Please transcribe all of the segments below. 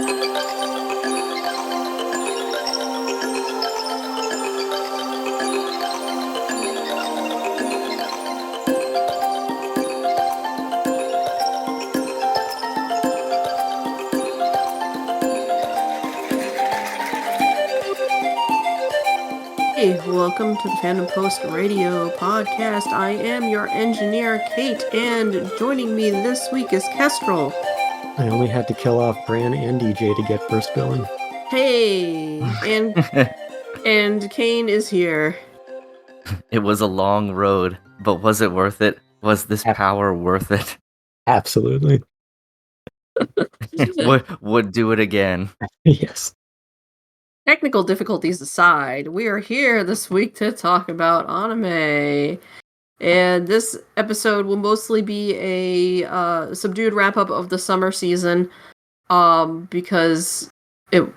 Hey, welcome to the Fandom Post Radio podcast. I am your engineer, Kate, and joining me this week is Kestrel. I only had to kill off Bran and DJ to get first billing. Hey, and Cain is here. It was a long road, but was it worth it? Was this power worth it? Absolutely. Would do it again. Yes. Technical difficulties aside, we are here this week to talk about anime. And this episode will mostly be a subdued wrap-up of the summer season, because it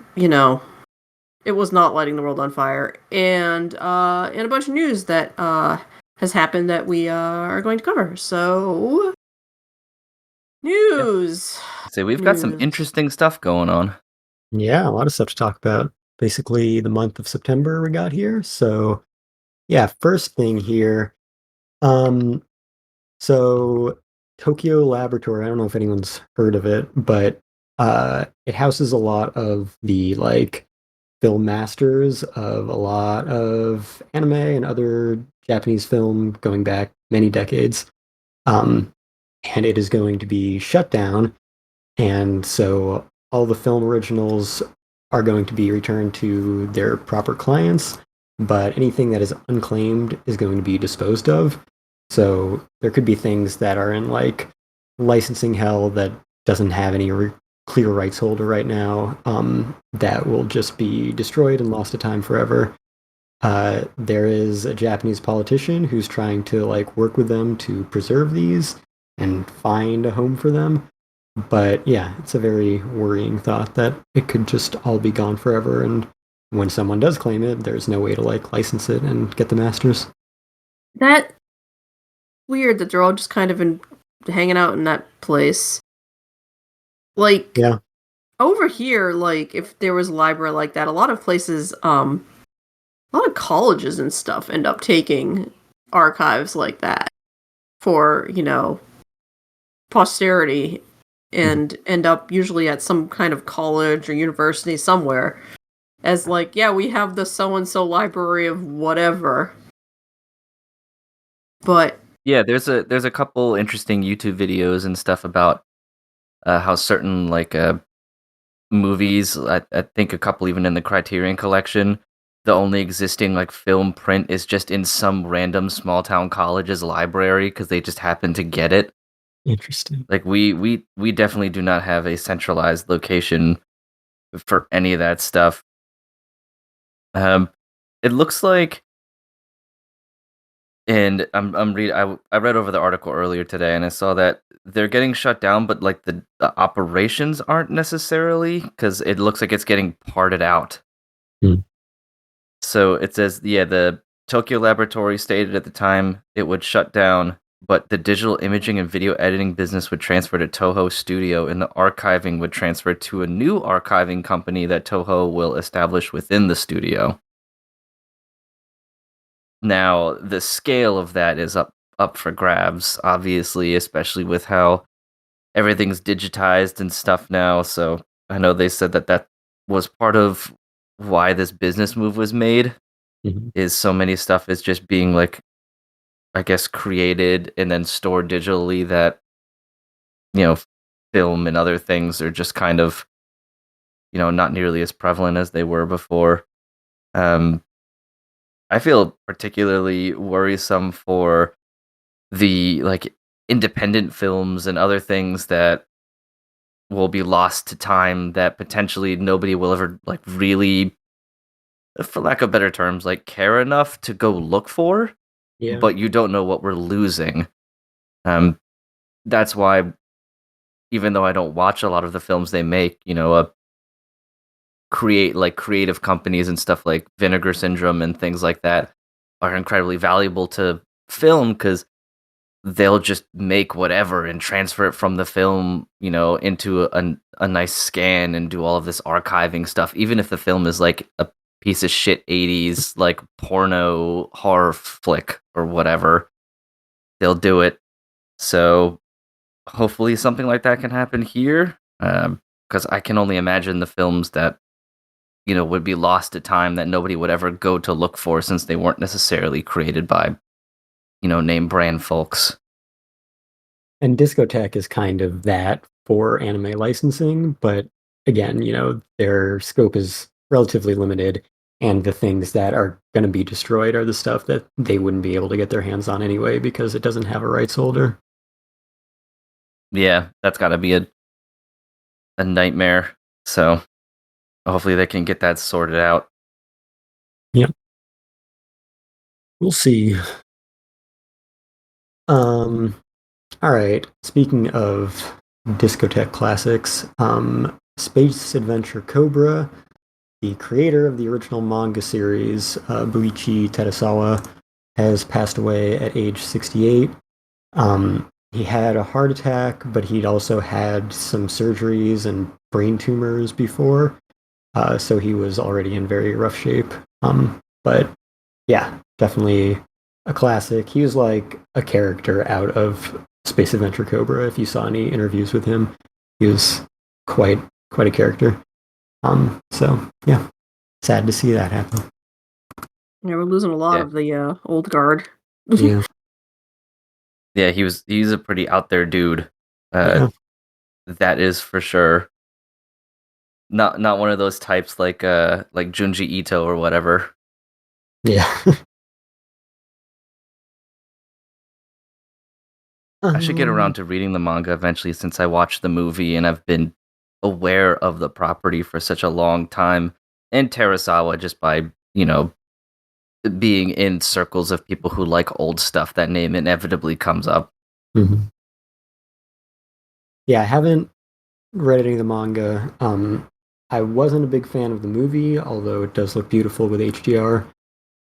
was not lighting the world on fire, and a bunch of news that has happened that we are going to cover. So, news. So we've got some interesting stuff going on. Yeah, a lot of stuff to talk about. Basically, the month of September we got here. So, yeah, first thing here. So Tokyo Laboratory, I don't know if anyone's heard of it, but it houses a lot of the film masters of a lot of anime and other Japanese film going back many decades. And it is going to be shut down. And so all the film originals are going to be returned to their proper clients, but anything that is unclaimed is going to be disposed of. So there could be things that are in licensing hell that doesn't have any clear rights holder right now, that will just be destroyed and lost to time forever. There is a Japanese politician who's trying to work with them to preserve these and find a home for them. But yeah, it's a very worrying thought that it could just all be gone forever, and when someone does claim it, there's no way to license it and get the masters. That weird that they're all just kind of hanging out in that place. Yeah. Over here, if there was a library like that, a lot of places, a lot of colleges and stuff end up taking archives like that for, posterity, and end up usually at some kind of college or university somewhere as we have the so-and-so library of whatever. But yeah, there's a couple interesting YouTube videos and stuff about how certain movies, I think a couple even in the Criterion Collection, the only existing film print is just in some random small town college's library because they just happen to get it. Interesting. We definitely do not have a centralized location for any of that stuff. It looks like, and I read over the article earlier today, and I saw that they're getting shut down, but the operations aren't necessarily, because it looks like it's getting parted out. So it says, the Tokyo Laboratory stated at the time it would shut down, but the digital imaging and video editing business would transfer to Toho Studio, and the archiving would transfer to a new archiving company that Toho will establish within the studio. Now, the scale of that is up for grabs, obviously, especially with how everything's digitized and stuff now. So I know they said that was part of why this business move was made, is so many stuff is just being I guess created and then stored digitally that, film and other things are just kind of, not nearly as prevalent as they were before. I feel particularly worrisome for the independent films and other things that will be lost to time that potentially nobody will ever really, for lack of better terms, care enough to go look for. Yeah. But you don't know what we're losing. That's why, even though I don't watch a lot of the films they make, creative companies and stuff like Vinegar Syndrome and things like that are incredibly valuable to film, because they'll just make whatever and transfer it from the film, into a nice scan and do all of this archiving stuff, even if the film is like a piece of shit 80s like porno horror flick or whatever, they'll do it. So hopefully something like that can happen here, because I can only imagine the films that would be lost to time that nobody would ever go to look for since they weren't necessarily created by name brand folks. And Discotek is kind of that for anime licensing, but again, their scope is relatively limited, and the things that are going to be destroyed are the stuff that they wouldn't be able to get their hands on anyway because it doesn't have a rights holder. Yeah, that's got to be a nightmare. So hopefully they can get that sorted out. Yep. We'll see. All right. Speaking of Discotek classics, Space Adventure Cobra, the creator of the original manga series, Buichi Terasawa, has passed away at age 68. He had a heart attack, but he'd also had some surgeries and brain tumors before, so he was already in very rough shape. But yeah, definitely a classic. He was like a character out of Space Adventure Cobra. If you saw any interviews with him, he was quite a character. So yeah, sad to see that happen. Yeah, we're losing a lot of the old guard. Yeah. Yeah, he's a pretty out there dude. Yeah. That is for sure. Not one of those types like Junji Ito or whatever. Yeah. I should get around to reading the manga eventually since I watched the movie and I've been aware of the property for such a long time. And Terasawa, just by, being in circles of people who like old stuff, that name inevitably comes up. Mm-hmm. Yeah, I haven't read any of the manga. I wasn't a big fan of the movie, although it does look beautiful with HDR.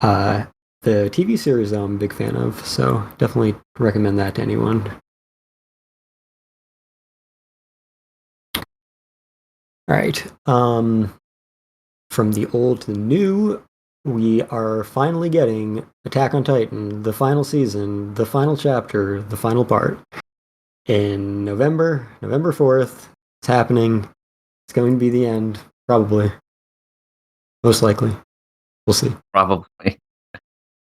The TV series, though, I'm a big fan of, so definitely recommend that to anyone. All right. From the old to the new, we are finally getting Attack on Titan, the final season, the final chapter, the final part. In November 4th. It's happening. It's going to be the end, probably. Most likely. We'll see. Probably.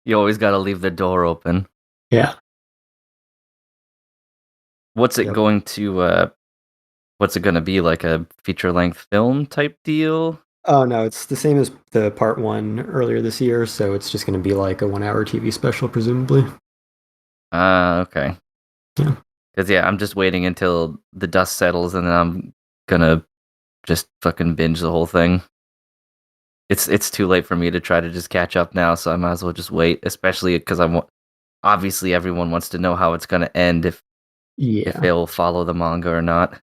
You always got to leave the door open. Yeah. What's it going to be, like a feature-length film type deal? Oh, no, it's the same as the part 1 earlier this year, so it's just going to be like a 1-hour TV special, presumably. Okay. Yeah. Because, I'm just waiting until the dust settles, and then I'm gonna just fucking binge the whole thing. It's too late for me to try to just catch up now, so I might as well just wait, especially because obviously everyone wants to know how it's gonna end, if they'll follow the manga or not.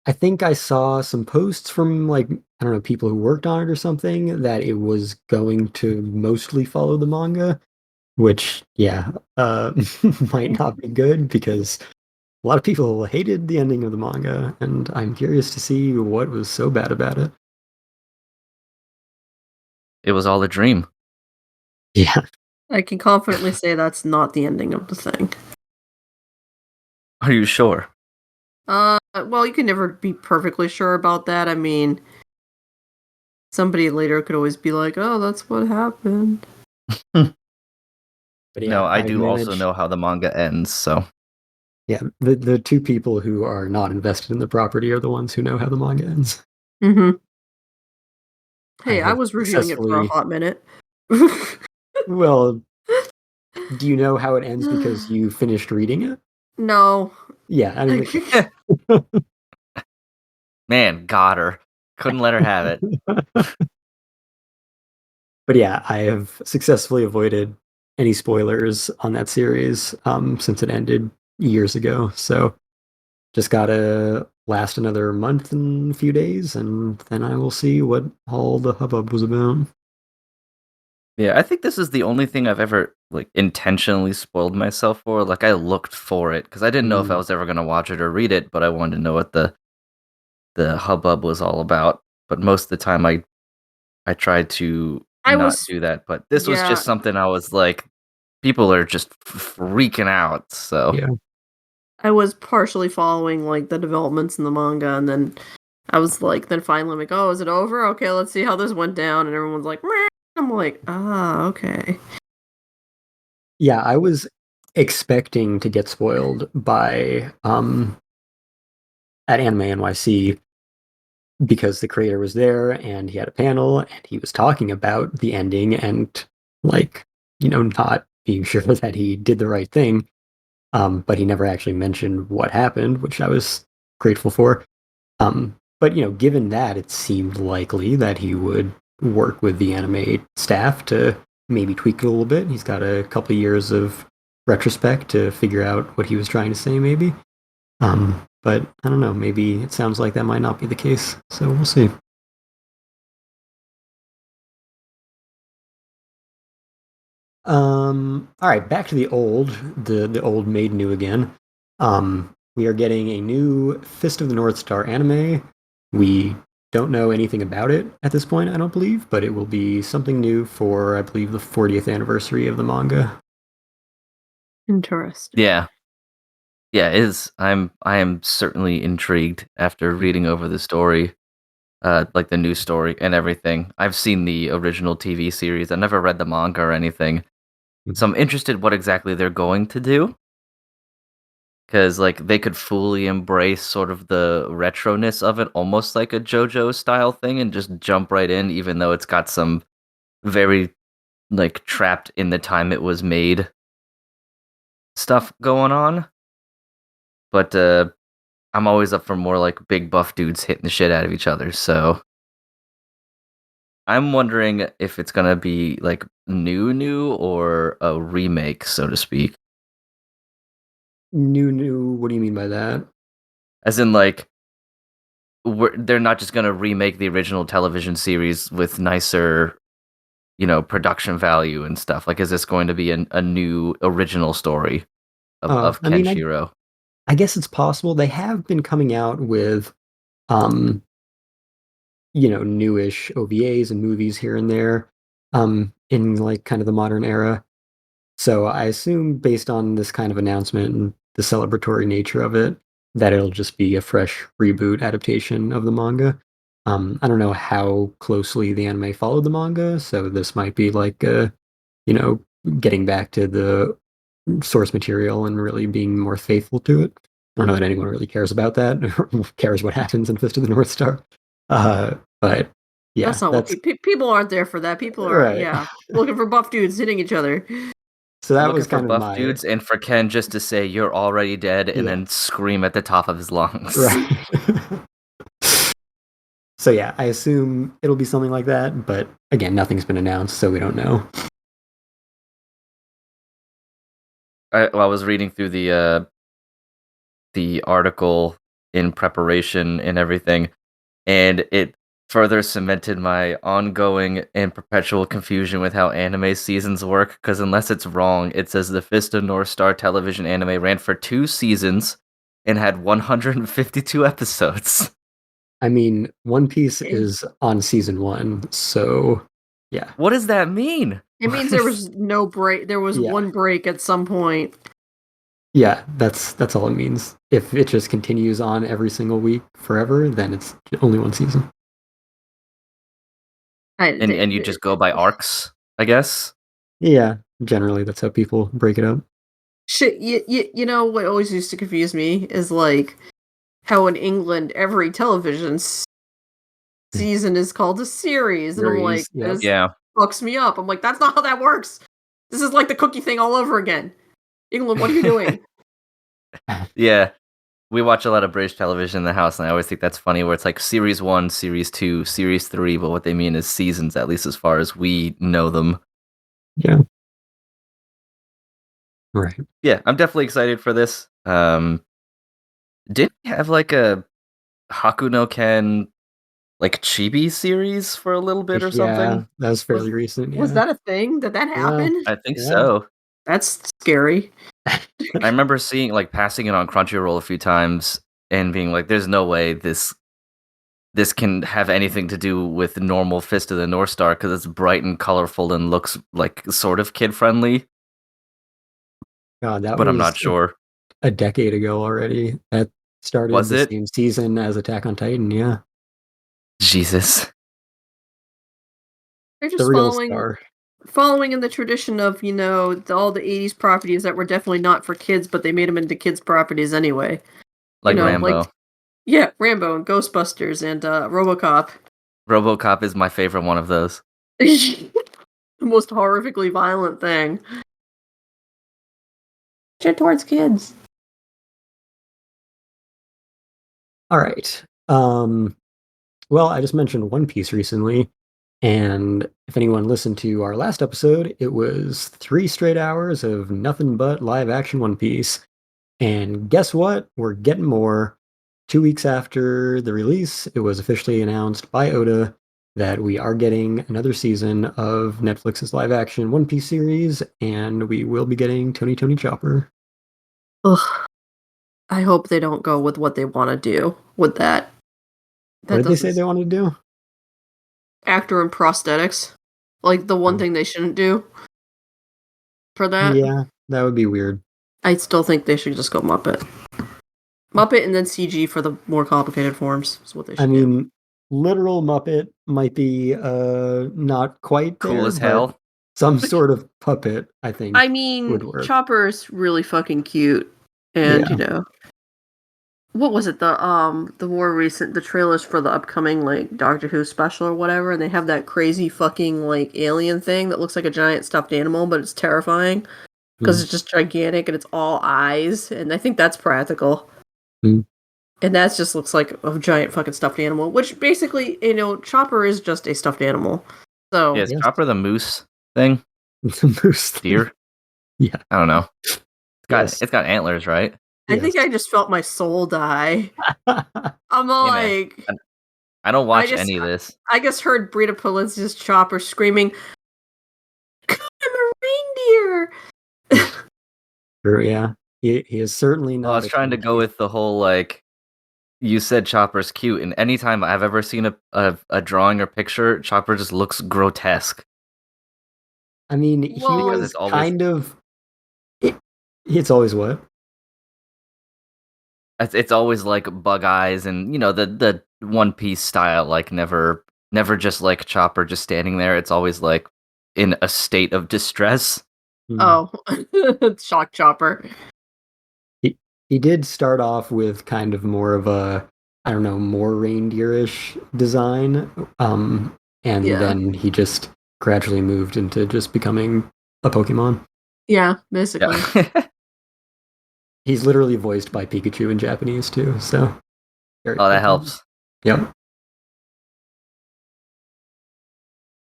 I think I saw some posts from, like, I don't know, people who worked on it or something, that it was going to mostly follow the manga, which, might not be good, because a lot of people hated the ending of the manga, and I'm curious to see what was so bad about it. It was all a dream. Yeah. I can confidently say that's not the ending of the thing. Are you sure? Well, you can never be perfectly sure about that. I mean, somebody later could always be like, "Oh, that's what happened." But yeah, no, I do also know how the manga ends, so. Yeah, the two people who are not invested in the property are the ones who know how the manga ends. Mm-hmm. Hey, I was reviewing it for a hot minute. Well, do you know how it ends because you finished reading it? No. Yeah, I mean... Man, got her. Couldn't let her have it. But yeah, I have successfully avoided any spoilers on that series since it ended years ago. So just gotta last another month and a few days, and then I will see what all the hubbub was about. Yeah, I think this is the only thing I've ever like intentionally spoiled myself for. Like I looked for it because I didn't know if I Mm. was ever gonna watch it or read it, but I wanted to know what the hubbub was all about. But most of the time, I tried to I not was do that. But this was yeah, just something I was like, people are just freaking out. So Yeah. I was partially following, like, the developments in the manga, and then I was like then finally I'm like, "Oh, is it over? Okay, let's see how this went down," and everyone's like, "Meh." I'm like, "Ah, okay." Yeah, I was expecting to get spoiled by at Anime NYC because the creator was there and he had a panel and he was talking about the ending and like, not being sure that he did the right thing. But he never actually mentioned what happened, which I was grateful for. But given that, it seemed likely that he would work with the anime staff to maybe tweak it a little bit. He's got a couple of years of retrospect to figure out what he was trying to say, maybe. But I don't know. Maybe it sounds like that might not be the case. So we'll see. All right, back to the old made new again. We are getting a new Fist of the North Star anime. We don't know anything about it at this point, I don't believe, but it will be something new for, I believe, the 40th anniversary of the manga. Interesting. yeah, yeah, it is. I am certainly intrigued after reading over the story, like the new story and everything. I've seen the original TV series. I never read the manga or anything, so I'm interested what exactly they're going to do. Because like they could fully embrace sort of the retroness of it, almost like a JoJo style thing, and just jump right in, even though it's got some very like trapped in the time it was made stuff going on. But I'm always up for more like big buff dudes hitting the shit out of each other. So I'm wondering if it's gonna be like new or a remake, so to speak. New, what do you mean by that? As in like they're not just gonna remake the original television series with nicer, production value and stuff. Like, is this going to be a new original story of I mean, Kenshiro? I guess it's possible. They have been coming out with, um, newish OVAs and movies here and there, in like kind of the modern era. So I assume based on this kind of announcement and the celebratory nature of it, that it'll just be a fresh reboot adaptation of the manga. I don't know how closely the anime followed the manga, so this might be like you know, getting back to the source material and really being more faithful to it. I don't know that anyone really cares about that or cares what happens in Fist of the North Star. But That's yeah, not what that's people aren't there for that. People are, right. yeah, looking for buff dudes hitting each other. So that Looking was for kind of buff my dudes and for Ken just to say you're already dead and yeah, then scream at the top of his lungs. right. So yeah, I assume it'll be something like that, but again, nothing's been announced, so we don't know. I was reading through the article in preparation and everything, and it further cemented my ongoing and perpetual confusion with how anime seasons work. Because unless it's wrong, it says the Fist of North Star television anime ran for 2 seasons and had 152 episodes. I mean, One Piece Okay. is on season 1, so yeah. What does that mean? It means there was no break. There was Yeah. one break at some point. Yeah, that's all it means. If it just continues on every single week forever, then it's only one season. I, And you they, just go by arcs, I guess. Yeah, generally that's how people break it up. shit, you know what always used to confuse me is like how in England every television season is called a series, and I'm like, Series, yep. this Yeah. fucks me up. I'm like, that's not how that works. This is like the cookie thing all over again. England, what are you doing? Yeah. We watch a lot of British television in the house, and I always think that's funny where it's like series 1, series 2, series 3, but what they mean is seasons, at least as far as we know them. Yeah. Right. Yeah, I'm definitely excited for this. Did we have like a Haku no Ken like chibi series for a little bit or Yeah, something? that was Was fairly recent, was yeah. that a thing? Did that Yeah. happen? I think Yeah. so. That's scary. I remember seeing passing it on Crunchyroll a few times and being like, "There's no way this can have anything to do with normal Fist of the North Star because it's bright and colorful and looks like sort of kid friendly." God, that But I'm was not sure. a decade ago already. That started Was the it? same season as Attack on Titan. Yeah, Jesus. They're the just real star. following in the tradition of, all the 80s properties that were definitely not for kids, but they made them into kids properties anyway. Like Rambo. Yeah, Rambo and Ghostbusters and RoboCop. RoboCop is my favorite one of those. The most horrifically violent thing. Shit towards kids. All right. Well, I just mentioned One Piece recently, and if anyone listened to our last episode, it was 3 straight hours of nothing but live action One Piece. And guess what? We're getting more. 2 weeks after the release, it was officially announced by Oda that we are getting another season of Netflix's live action One Piece series, and we will be getting Tony Tony Chopper. Ugh. I hope they don't go with what they want to do with that. What did they say they want to do? Actor and prosthetics. Like the one thing they shouldn't do for that. Yeah, that would be weird. I still think they should just go Muppet. Muppet and then CG for the more complicated forms is what they should do. Literal Muppet might be not quite Cool there, as hell. but some sort of puppet, I think. would work. Chopper's really fucking cute. And what was it? The more recent trailers for the upcoming Doctor Who special or whatever, and they have that crazy fucking alien thing that looks like a giant stuffed animal, but it's terrifying because it's just gigantic and it's all eyes, and I think that's practical. And that just looks like a giant fucking stuffed animal, which basically, Chopper is just a stuffed animal. So yeah, is Chopper the moose thing? The moose thing. Deer? Yeah. I don't know. It's got antlers, right? I think I just felt my soul die. I'm Hey, man, I don't watch any of this. I just heard Brita Palenci's Chopper screaming, "I'm a reindeer!" Sure, yeah. He is certainly not. I was trying to go with the whole you said Chopper's cute, and anytime I've ever seen a drawing or picture, Chopper just looks grotesque. He was kind of. It's always what? It's always bug eyes and the One Piece style, never just Chopper just standing there. It's always in a state of distress. Oh, shock Chopper. He did start off with kind of more of a, I don't know, more reindeerish design, and then he just gradually moved into just becoming a Pokemon. Yeah, basically. Yeah. He's literally voiced by Pikachu in Japanese too, so. That helps. Yep.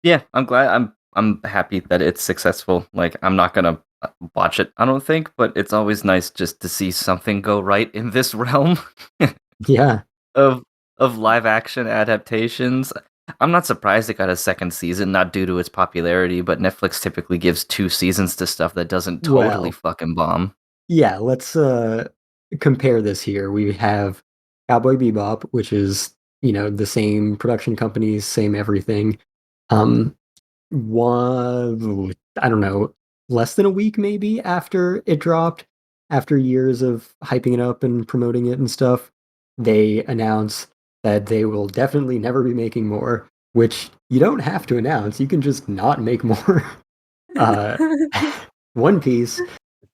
Yeah, I'm glad. I'm happy that it's successful. I'm not gonna watch it, I don't think, but it's always nice just to see something go right in this realm. Yeah. Of live action adaptations. I'm not surprised it got a second season, not due to its popularity, but Netflix typically gives 2 seasons to stuff that doesn't totally fucking bomb. Yeah, let's compare this here. We have Cowboy Bebop, which is, the same production companies, same everything. I don't know, less than a week maybe after it dropped, after years of hyping it up and promoting it and stuff, they announce that they will definitely never be making more, which you don't have to announce. You can just not make more. One Piece,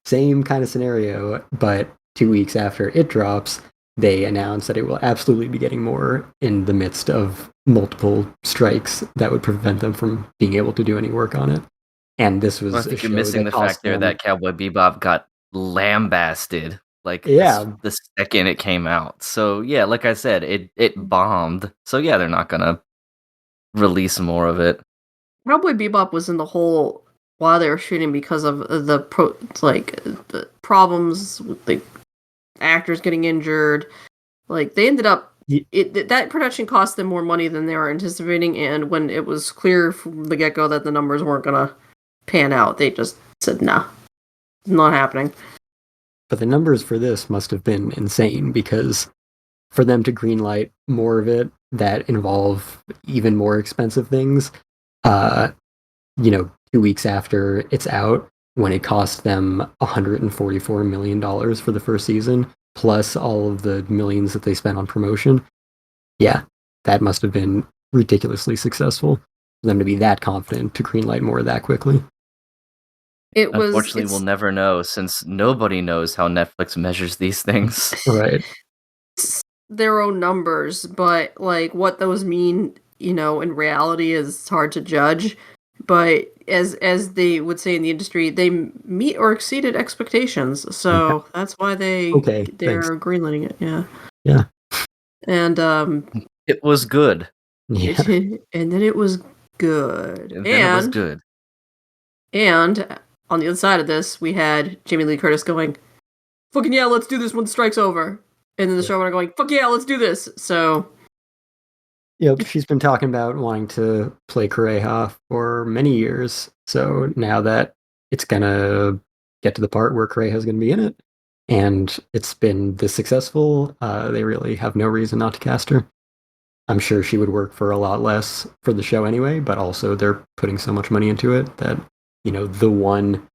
same kind of scenario, but 2 weeks after it drops, they announce that it will absolutely be getting more in the midst of multiple strikes that would prevent them from being able to do any work on it. And this was I think you're missing the fact there that Cowboy Bebop got lambasted the second it came out. So yeah, like I said, it bombed. So yeah, they're not gonna release more of it. Cowboy Bebop was in the hole while they were shooting because of the problems with the actors getting injured. They ended up that production cost them more money than they were anticipating, and when it was clear from the get-go that the numbers weren't gonna pan out, they just said nah. not happening. But the numbers for this must have been insane, because for them to greenlight more of it that involve even more expensive things, uh, 2 weeks after it's out, when it cost them $144 million for the first season, plus all of the millions that they spent on promotion. Yeah, that must have been ridiculously successful for them to be that confident to greenlight more that quickly. Unfortunately, we'll never know, since nobody knows how Netflix measures these things. Right. Their own numbers, but like what those mean, in reality is hard to judge. But as they would say in the industry, they meet or exceeded expectations. So that's why they're greenlighting it. Yeah. Yeah. And it was good. Yeah. And then it was good. And then it was good. And on the other side of this, we had Jamie Lee Curtis going, "Fucking yeah, let's do this when the strike's over." And then the showrunner going, "Fuck yeah, let's do this." So, yep, she's been talking about wanting to play Kureha for many years. So now that it's gonna get to the part where Kureha's gonna be in it, and it's been this successful, they really have no reason not to cast her. I'm sure she would work for a lot less for the show anyway, but also they're putting so much money into it that, the one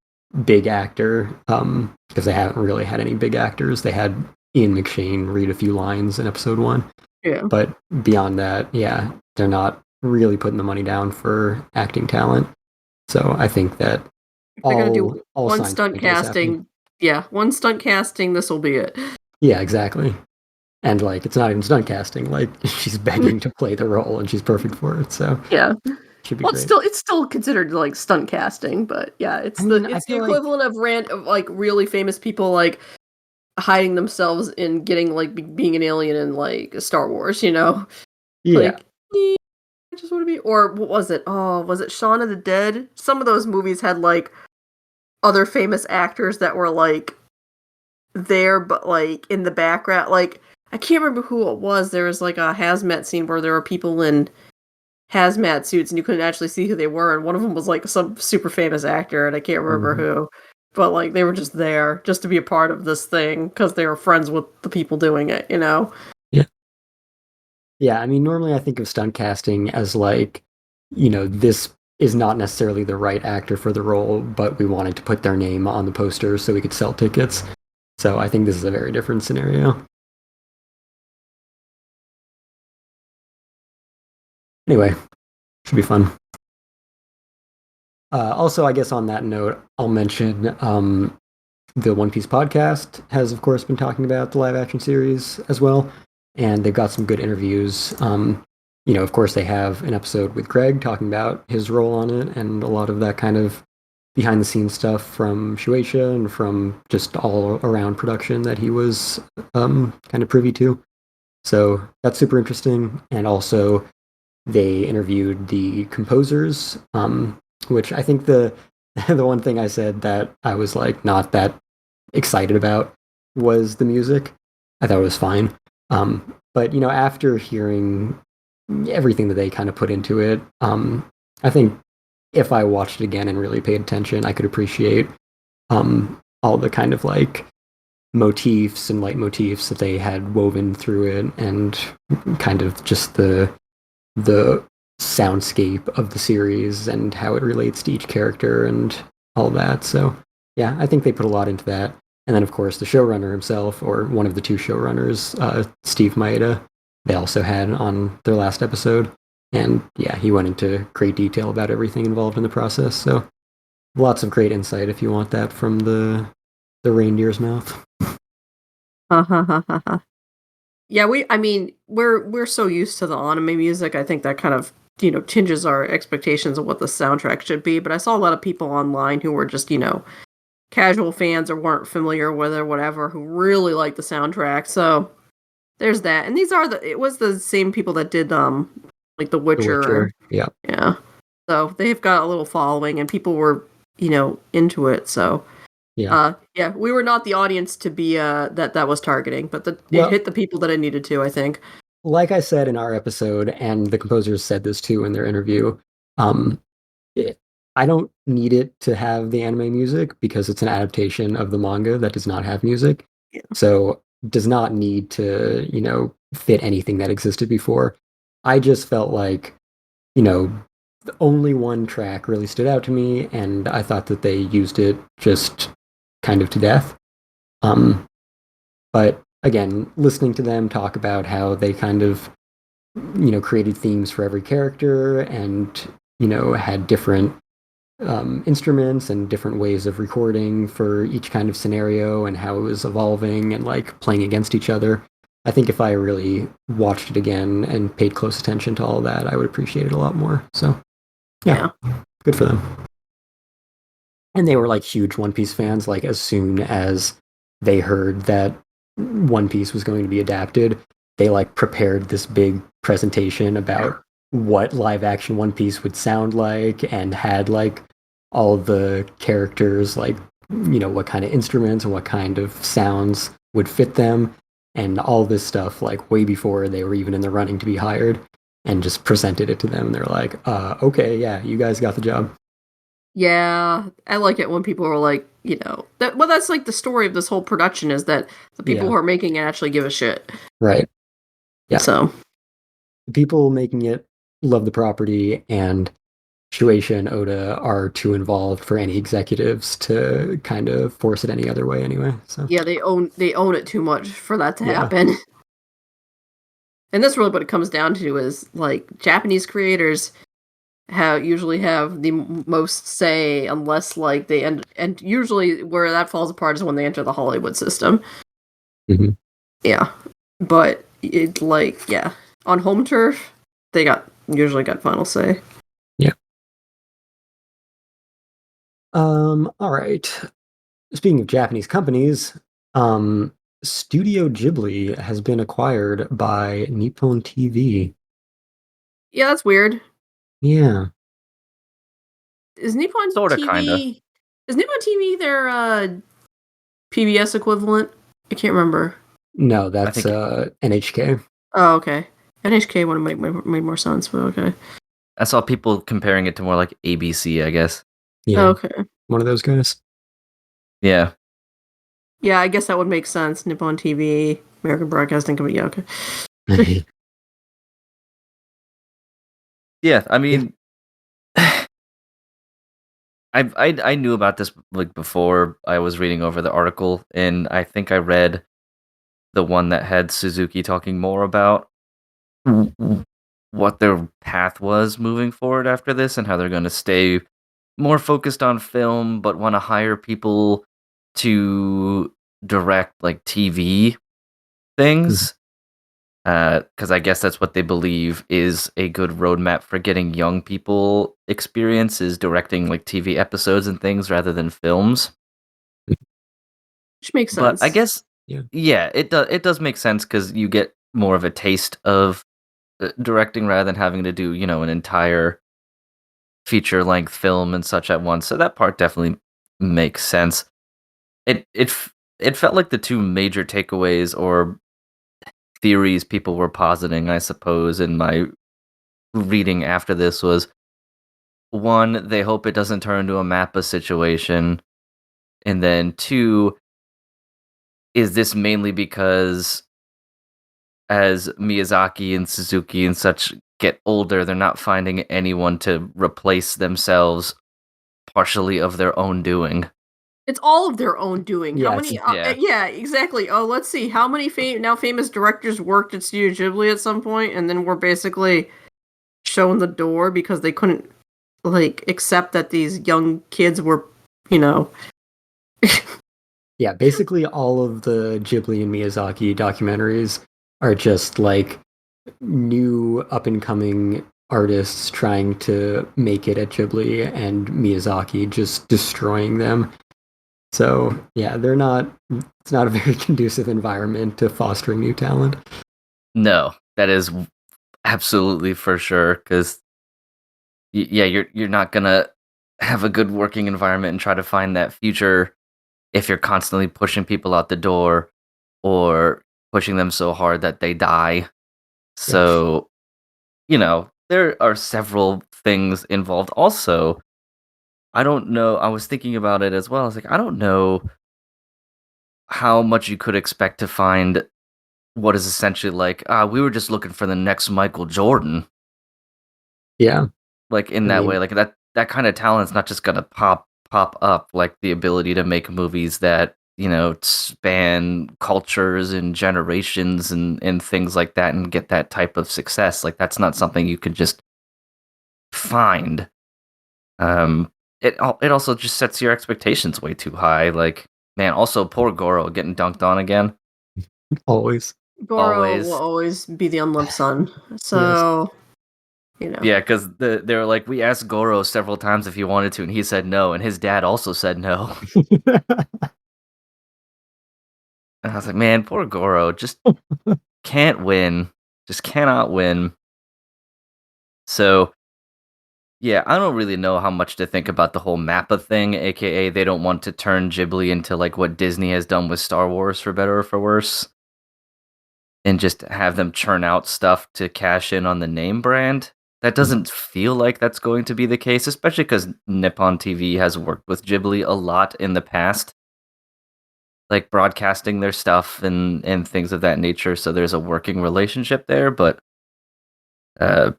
big actor, because they haven't really had any big actors. They had Ian McShane read a few lines in episode 1. Yeah. But beyond that, yeah, they're not really putting the money down for acting talent. So I think that they're going to do one stunt casting. Yeah, one stunt casting, this will be it. Yeah, exactly. And like, it's not even stunt casting. Like, she's begging to play the role, and she's perfect for it. So yeah, should be well, great. it's still considered like stunt casting, but yeah, it's the equivalent of like really famous people like hiding themselves in getting like being an alien in like Star Wars, Yeah. Like, I just want to be. Or what was it? Oh, was it Shaun of the Dead? Some of those movies had like other famous actors that were like there, but like in the background. Like, I can't remember who it was. There was like a hazmat scene where there were people in hazmat suits and you couldn't actually see who they were, and one of them was like some super famous actor, and I can't remember who. But like they were just there just to be a part of this thing because they were friends with the people doing it, Yeah. Yeah, I mean, normally I think of stunt casting as like, this is not necessarily the right actor for the role, but we wanted to put their name on the poster so we could sell tickets. So I think this is a very different scenario. Anyway, should be fun. Also, I guess on that note, I'll mention the One Piece podcast has, of course, been talking about the live-action series as well, and they've got some good interviews. Of course, they have an episode with Greg talking about his role on it and a lot of that kind of behind-the-scenes stuff from Shueisha and from just all around production that he was kind of privy to. So that's super interesting. And also, they interviewed the composers, which I think the one thing I said that I was like not that excited about was the music. I thought it was fine. But after hearing everything that they kind of put into it, I think if I watched it again and really paid attention, I could appreciate all the kind of like motifs and leitmotifs that they had woven through it, and kind of just the soundscape of the series and how it relates to each character and all that. So yeah, I think they put a lot into that. And then of course the showrunner himself, or one of the two showrunners, Steve Maeda, they also had on their last episode. And yeah, he went into great detail about everything involved in the process. So lots of great insight if you want that from the reindeer's mouth. Yeah, we're so used to the anime music. I think that kind of, tinges our expectations of what the soundtrack should be. But I saw a lot of people online who were just, casual fans or weren't familiar with it or whatever, who really liked the soundtrack. So there's that. And it was the same people that did like The Witcher. Yeah. Yeah. So they've got a little following and people were, into it. So yeah, we were not the audience to be that was targeting, but it hit the people that it needed to, I think. Like I said in our episode, and the composers said this too in their interview, I don't need it to have the anime music because it's an adaptation of the manga that does not have music. Yeah. So does not need to, fit anything that existed before. I just felt like, only one track really stood out to me, and I thought that they used it just kind of to death. But again, listening to them talk about how they kind of, created themes for every character and, had different instruments and different ways of recording for each kind of scenario and how it was evolving and like playing against each other. I think if I really watched it again and paid close attention to all that, I would appreciate it a lot more. So, yeah. Good for them. And they were like huge One Piece fans. Like as soon as they heard that One Piece was going to be adapted, they like prepared this big presentation about what live action One Piece would sound like and had like all the characters like what kind of instruments and what kind of sounds would fit them and all this stuff like way before they were even in the running to be hired, and just presented it to them. They're like, okay, yeah, you guys got the job. Yeah, I like it when people are like, that's like the story of this whole production is that the people who are making it actually give a shit. Right. Yeah. So the people making it love the property, and Shueisha and Oda are too involved for any executives to kind of force it any other way anyway. So yeah, they own it too much for that to happen. And that's really what it comes down to is like Japanese creators usually have the most say unless like they and usually where that falls apart is when they enter the Hollywood system. Mm-hmm. Yeah. But it on home turf they usually got final say. Yeah. All right. Speaking of Japanese companies, Studio Ghibli has been acquired by Nippon TV. Yeah, that's weird. Yeah. Is Nippon Sorta, TV kinda. Is Nippon TV their PBS equivalent? I can't remember. No, that's think NHK. Oh, okay. NHK would have made more sense, but okay. I saw people comparing it to more like ABC, I guess. Yeah. Oh, okay. One of those guys. Yeah. Yeah, I guess that would make sense. Nippon TV, American Broadcasting Company. Yeah, okay. Yeah, I mean, I knew about this like before I was reading over the article, and I think I read the one that had Suzuki talking more about what their path was moving forward after this and how they're going to stay more focused on film but want to hire people to direct like TV things because I guess that's what they believe is a good roadmap for getting young people experience is directing like TV episodes and things rather than films. Which makes But sense. I guess yeah, it does make sense because you get more of a taste of directing rather than having to do an entire feature length film and such at once. So that part definitely makes sense. It felt like the two major takeaways or theories people were positing, I suppose, in my reading after this was one, they hope it doesn't turn into a Mappa situation, and then two, is this mainly because as Miyazaki and Suzuki and such get older, they're not finding anyone to replace themselves partially of their own doing. It's all of their own doing. Yeah, How many? yeah. Yeah, exactly. Oh, let's see. How many now famous directors worked at Studio Ghibli at some point, and then were basically shown the door because they couldn't like accept that these young kids were, Yeah, basically all of the Ghibli and Miyazaki documentaries are just like new up and coming artists trying to make it at Ghibli and Miyazaki just destroying them. So, yeah, it's not a very conducive environment to fostering new talent. No, that is absolutely for sure because you're not gonna have a good working environment and try to find that future if you're constantly pushing people out the door or pushing them so hard that they die. So, there are several things involved. Also, I don't know. I was thinking about it as well. I was like, I don't know how much you could expect to find what is essentially like, we were just looking for the next Michael Jordan. Yeah, Like in I that mean, way, like that kind of talent's not just gonna pop up. Like the ability to make movies that span cultures and generations and things like that, and get that type of success. Like that's not something you could just find. Um, it also just sets your expectations way too high. Like man, also poor Goro getting dunked on again. always. Goro will Always. always be the unloved son. Yes. So, you know. Yeah, because they were like, we asked Goro several times if he wanted to, and he said no, and his dad also said no. And I was like, man, poor Goro, just can't win, just cannot win. So yeah, I don't really know how much to think about the whole Mappa thing, aka they don't want to turn Ghibli into like what Disney has done with Star Wars, for better or for worse, and just have them churn out stuff to cash in on the name brand. That doesn't feel like that's going to be the case, especially because Nippon TV has worked with Ghibli a lot in the past, like broadcasting their stuff and things of that nature. So there's a working relationship there, but uh,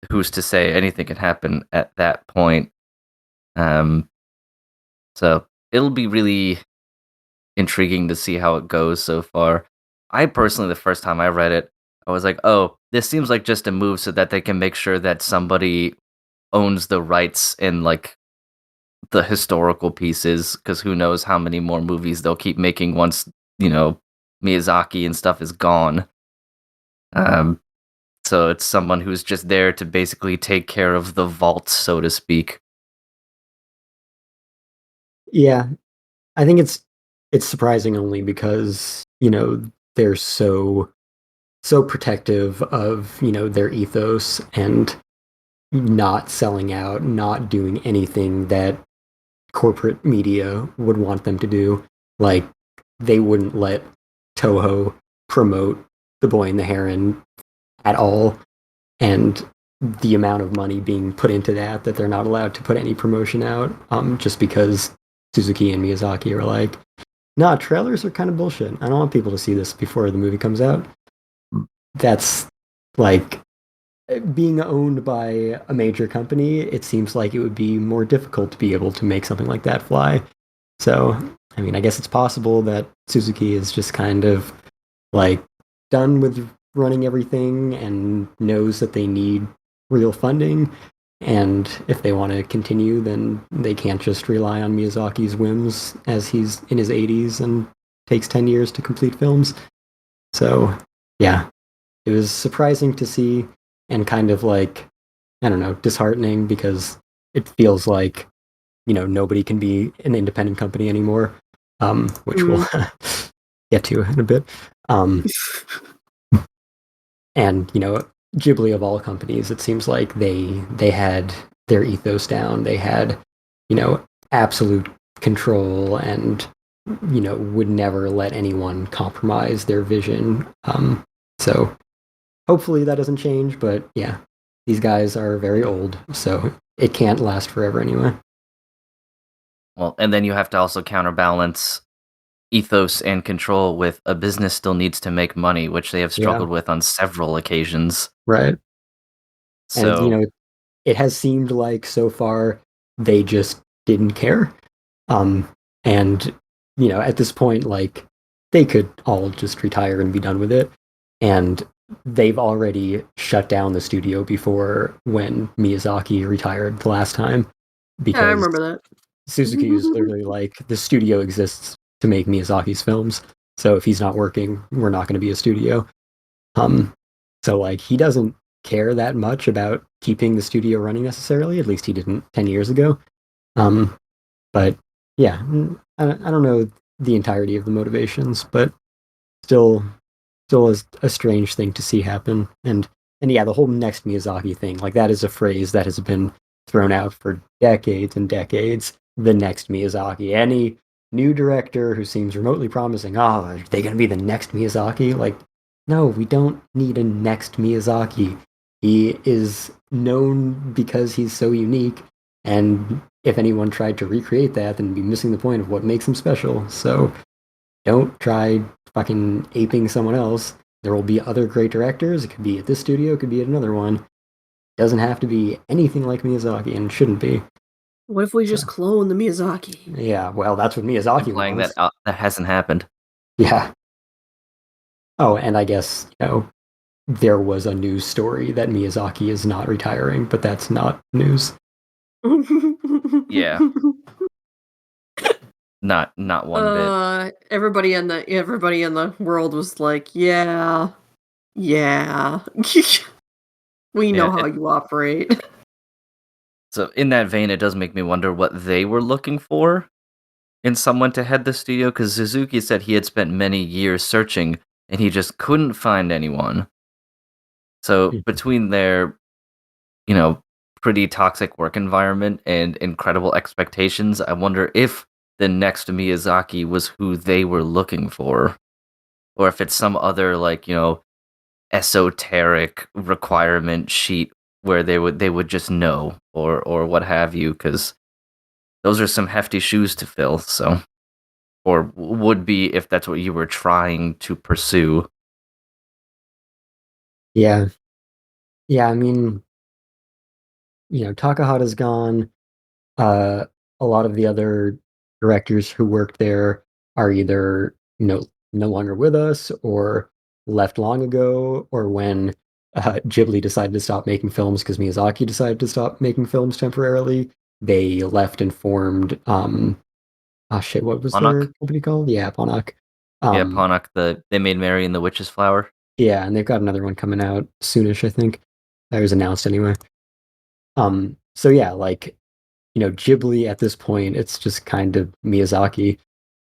who's to say anything can happen at that point? Um, so it'll be really intriguing to see how it goes so far. I personally, the first time I read it, I was like, oh, this seems like just a move so that they can make sure that somebody owns the rights in like the historical pieces, because who knows how many more movies they'll keep making once, Miyazaki and stuff is gone. Um, so it's someone who's just there to basically take care of the vault, so to speak. Yeah, I think it's surprising only because, they're so protective of, their ethos and not selling out, not doing anything that corporate media would want them to do. Like they wouldn't let Toho promote The Boy and the Heron at all, and the amount of money being put into that they're not allowed to put any promotion out, just because Suzuki and Miyazaki are like, nah, trailers are kind of bullshit. I don't want people to see this before the movie comes out. That's like being owned by a major company. It seems like it would be more difficult to be able to make something like that fly. So, I mean, I guess it's possible that Suzuki is just kind of like done with running everything and knows that they need real funding. And if they want to continue, then they can't just rely on Miyazaki's whims as he's in his 80s and takes 10 years to complete films. So, yeah, it was surprising to see and kind of like, I don't know, disheartening because it feels like, nobody can be an independent company anymore, which we'll get to in a bit. And Ghibli of all companies, it seems like they had their ethos down. They had absolute control and would never let anyone compromise their vision. So hopefully that doesn't change, but yeah, these guys are very old, so it can't last forever anyway. Well, and then you have to also counterbalance ethos and control with a business still needs to make money, which they have Yeah, struggled with on several occasions. right. And So, it has seemed like so far they just didn't care. And at this point, like they could all just retire and be done with it. And they've already shut down the studio before when Miyazaki retired the last time Yeah, I because remember that. Suzuki was literally like, the studio exists to make Miyazaki's films. So if he's not working, we're not going to be a studio. Um, so like he doesn't care that much about keeping the studio running necessarily. At least he didn't 10 years ago. Um, but yeah, I don't know the entirety of the motivations, but still, still is a strange thing to see happen. And yeah, the whole next Miyazaki thing, like that is a phrase that has been thrown out for decades and decades. The next Miyazaki. Any new director who seems remotely promising, oh, are they going to be the next Miyazaki? Like, no, we don't need a next Miyazaki. He is known because he's so unique, and if anyone tried to recreate that, then it'd be missing the point of what makes them special. So don't try fucking aping someone else. There will be other great directors. It could be at this studio, it could be at another one. It doesn't have to be anything like Miyazaki, and shouldn't be. What if we just clone the Miyazaki? Yeah, well, that's what Miyazaki Implying wants. that hasn't happened. Yeah. Oh, and I guess, there was a news story that Miyazaki is not retiring, but that's not news. Yeah. Not one bit. Everybody in the world was like, yeah. We know how you operate. So in that vein, it does make me wonder what they were looking for in someone to head the studio, because Suzuki said he had spent many years searching and he just couldn't find anyone. So between their, pretty toxic work environment and incredible expectations, I wonder if the next Miyazaki was who they were looking for, or if it's some other esoteric requirement sheet where they would just know, or what have you, because those are some hefty shoes to fill. So, or would be if that's what you were trying to pursue. Yeah. I mean, Takahata's gone. A lot of the other directors who worked there are either no longer with us, or left long ago, or when Ghibli decided to stop making films because Miyazaki decided to stop making films temporarily, they left and formed what was their Ponok? company called? Yeah, Ponok. Yeah, Ponok, they made Mary and the Witch's Flower. Yeah, and they've got another one coming out soonish, I think. That was announced anyway. So yeah, Ghibli at this point, it's just kind of Miyazaki.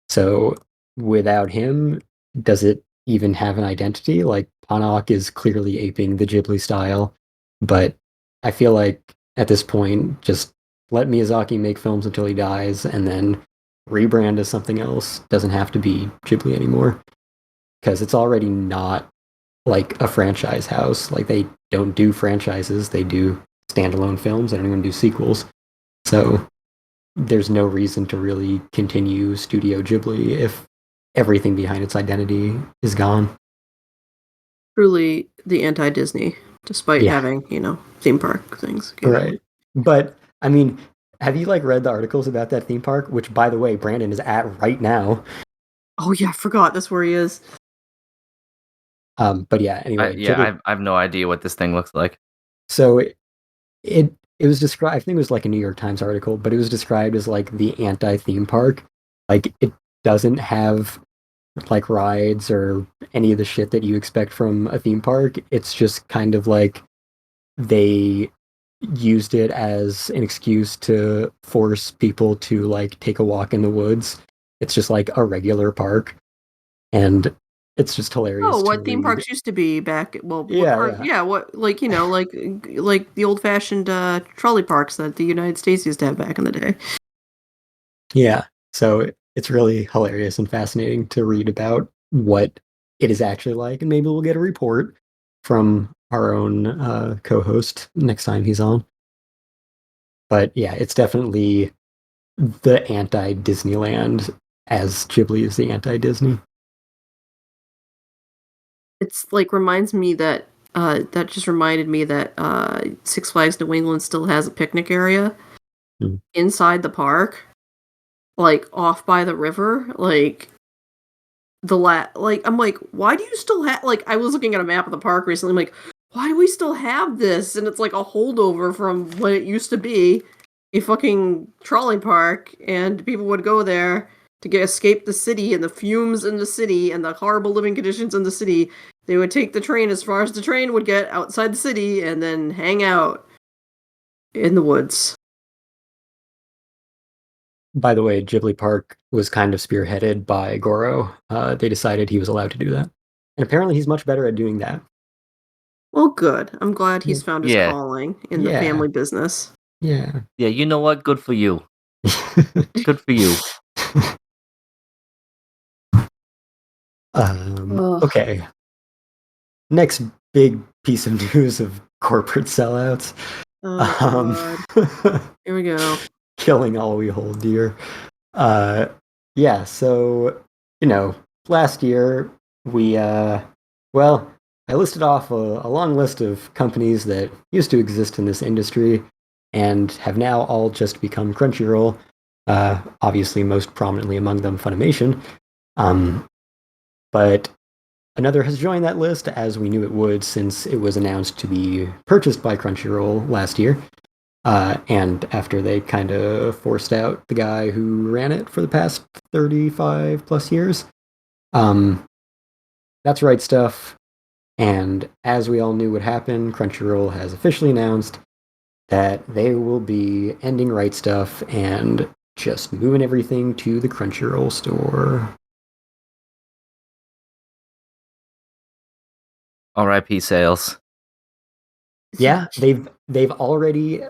So without him, does it even have an identity? Like, Ponok is clearly aping the Ghibli style, but I feel like at this point, just let Miyazaki make films until he dies, and then rebrand as something else. Doesn't have to be Ghibli anymore, because it's already not like a franchise house. Like, they don't do franchises, they do standalone films. They don't even do sequels. So there's no reason to really continue Studio Ghibli if everything behind its identity is gone. Truly the anti-Disney, despite having, theme park things. Right. But, I mean, have you, read the articles about that theme park? Which, by the way, Brandon is at right now. Oh, yeah, I forgot. That's where he is. But yeah, anyway. I have no idea what this thing looks like. So it was described, I think it was like a New York Times article, but it was described as like the anti-theme park. Like, it doesn't have like rides or any of the shit that you expect from a theme park. It's just kind of like they used it as an excuse to force people to like take a walk in the woods. It's just like a regular park, and it's just hilarious. Oh, what theme parks used to be back? Well, what like like the old-fashioned trolley parks that the United States used to have back in the day. Yeah, so it's really hilarious and fascinating to read about what it is actually like, and maybe we'll get a report from our own co-host next time he's on. But yeah, it's definitely the anti-Disneyland, as Ghibli is the anti-Disney. It's reminds me that that just reminded me that Six Flags New England still has a picnic area inside the park, off by the river. I'm like, why do you still have, I was looking at a map of the park recently, I'm like, why do we still have this? And it's like a holdover from what it used to be, a fucking trolley park, and people would go there to escape the city and the fumes in the city and the horrible living conditions in the city. They would take the train as far as the train would get outside the city and then hang out in the woods. By the way, Ghibli Park was kind of spearheaded by Goro. They decided he was allowed to do that. And apparently he's much better at doing that. Well, good. I'm glad he's found his calling in the family business. Yeah. Yeah, you know what? Good for you. Good for you. Okay. Next big piece of news of corporate sellouts. Here we go. killing all we hold dear. Yeah, so last year we well, I listed off a long list of companies that used to exist in this industry and have now all just become Crunchyroll. Obviously, most prominently among them, Funimation. But another has joined that list, as we knew it would, since it was announced to be purchased by Crunchyroll last year. And after they kind of forced out the guy who ran it for the past 35 plus years. That's Right Stuf. And as we all knew would happen, Crunchyroll has officially announced that they will be ending Right Stuf and just moving everything to the Crunchyroll store. R.I.P. sales. Yeah, they've already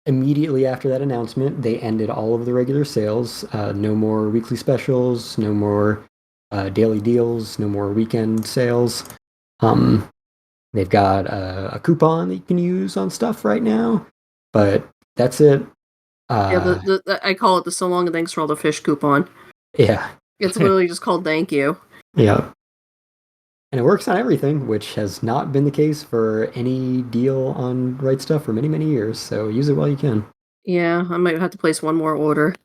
immediately after that announcement, they ended all of the regular sales. No more weekly specials, no more daily deals, no more weekend sales. They've got a coupon that you can use on stuff right now, but that's it. Yeah, I call it the so long and thanks for all the fish coupon. Yeah. It's literally just called thank you. Yeah. And it works on everything, which has not been the case for any deal on Right Stuf for many, many years. So use it while you can. Yeah, I might have to place one more order.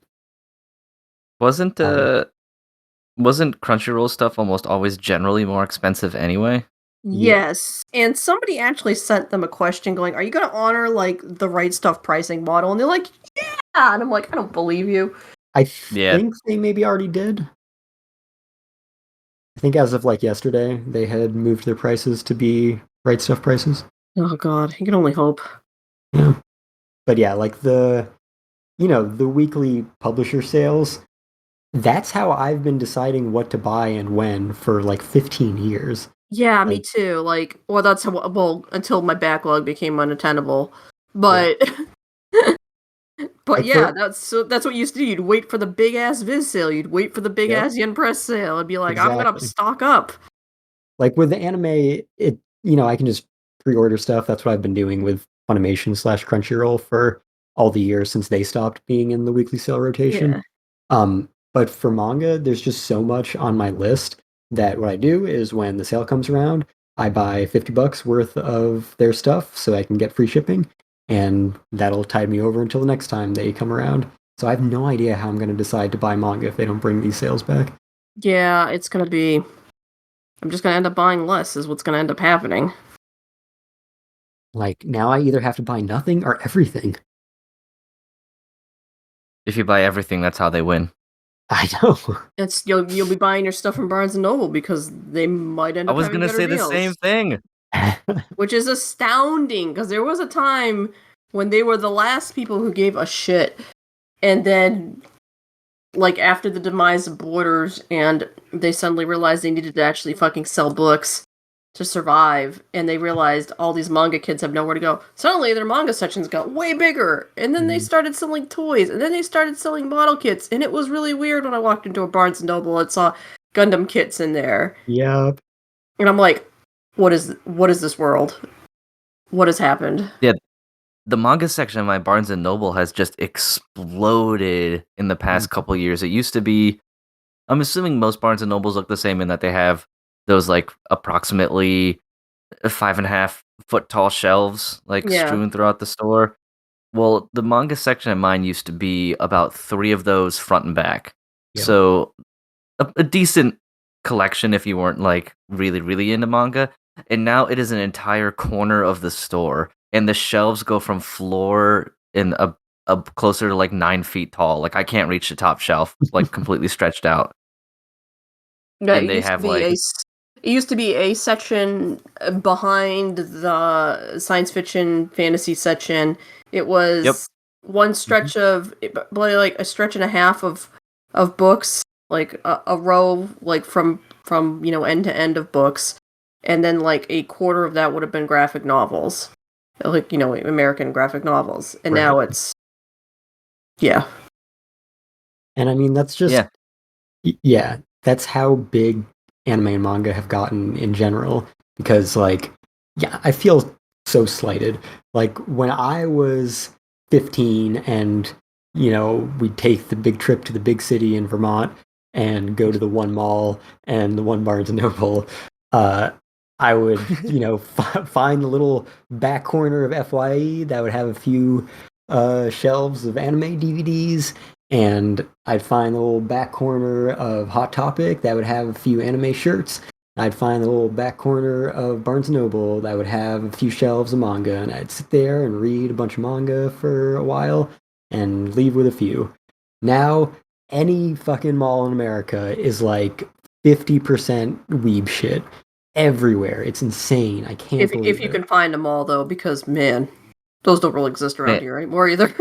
Wasn't Crunchyroll stuff almost always generally more expensive anyway? Yes, and somebody actually sent them a question going, "Are you going to honor the Right Stuf pricing model?" And they're like, "Yeah," and I'm like, "I don't believe you." I think they maybe already did. I think as of yesterday, they had moved their prices to be Right Stuf prices. Oh God, you can only hope. Yeah, but yeah, the weekly publisher sales. That's how I've been deciding what to buy and when for 15 years. Yeah, me too. That's until my backlog became unattainable. But but yeah, that's what you used to do. You'd wait for the big ass Viz sale. You'd wait for the big ass Yen Press sale. It'd be like, I'm gonna stock up. Like with the anime, I can just pre-order stuff. That's what I've been doing with Funimation / Crunchyroll for all the years since they stopped being in the weekly sale rotation. Yeah. But for manga, there's just so much on my list that what I do is when the sale comes around, I buy $50 worth of their stuff so I can get free shipping, and that'll tide me over until the next time they come around. So I have no idea how I'm going to decide to buy manga if they don't bring these sales back. Yeah, it's going to be... I'm just going to end up buying less is what's going to end up happening. Now I either have to buy nothing or everything. If you buy everything, that's how they win. I know. You'll be buying your stuff from Barnes & Noble because they might end up having better deals. I was going to say the same thing. Which is astounding, because there was a time when they were the last people who gave a shit. And then, after the demise of Borders, and they suddenly realized they needed to actually fucking sell books to survive, and they realized all these manga kids have nowhere to go. Suddenly, their manga sections got way bigger, and then they started selling toys, and then they started selling model kits, and it was really weird when I walked into a Barnes & Noble and saw Gundam kits in there. Yep. And I'm like, what is this world? What has happened? Yeah, the manga section of my Barnes & Noble has just exploded in the past couple years. It used to be, I'm assuming most Barnes & Nobles look the same in that they have those approximately 5.5 foot tall shelves strewn throughout the store. Well, the manga section of mine used to be about 3 of those front and back. Yep. So a decent collection if you weren't really, really into manga. And now it is an entire corner of the store, and the shelves go from floor in a closer to 9 feet tall. I can't reach the top shelf, completely stretched out. Yeah, and they have it used to be a section behind the science fiction fantasy section. It was one stretch of a stretch and a half of books, a row from end to end of books, and then a quarter of that would have been graphic novels, American graphic novels, and now it's And I mean that's just that's how big anime and manga have gotten in general, because I feel so slighted. When I was 15 and we'd take the big trip to the big city in Vermont and go to the one mall and the one Barnes and Noble, I would, find the little back corner of FYE that would have a few shelves of anime DVDs, and I'd find the little back corner of Hot Topic that would have a few anime shirts. I'd find the little back corner of Barnes & Noble that would have a few shelves of manga, and I'd sit there and read a bunch of manga for a while and leave with a few. Now, any fucking mall in America is like 50% weeb shit everywhere. It's insane. I can't believe if you can find them all, though, because, man, those don't really exist around here anymore either.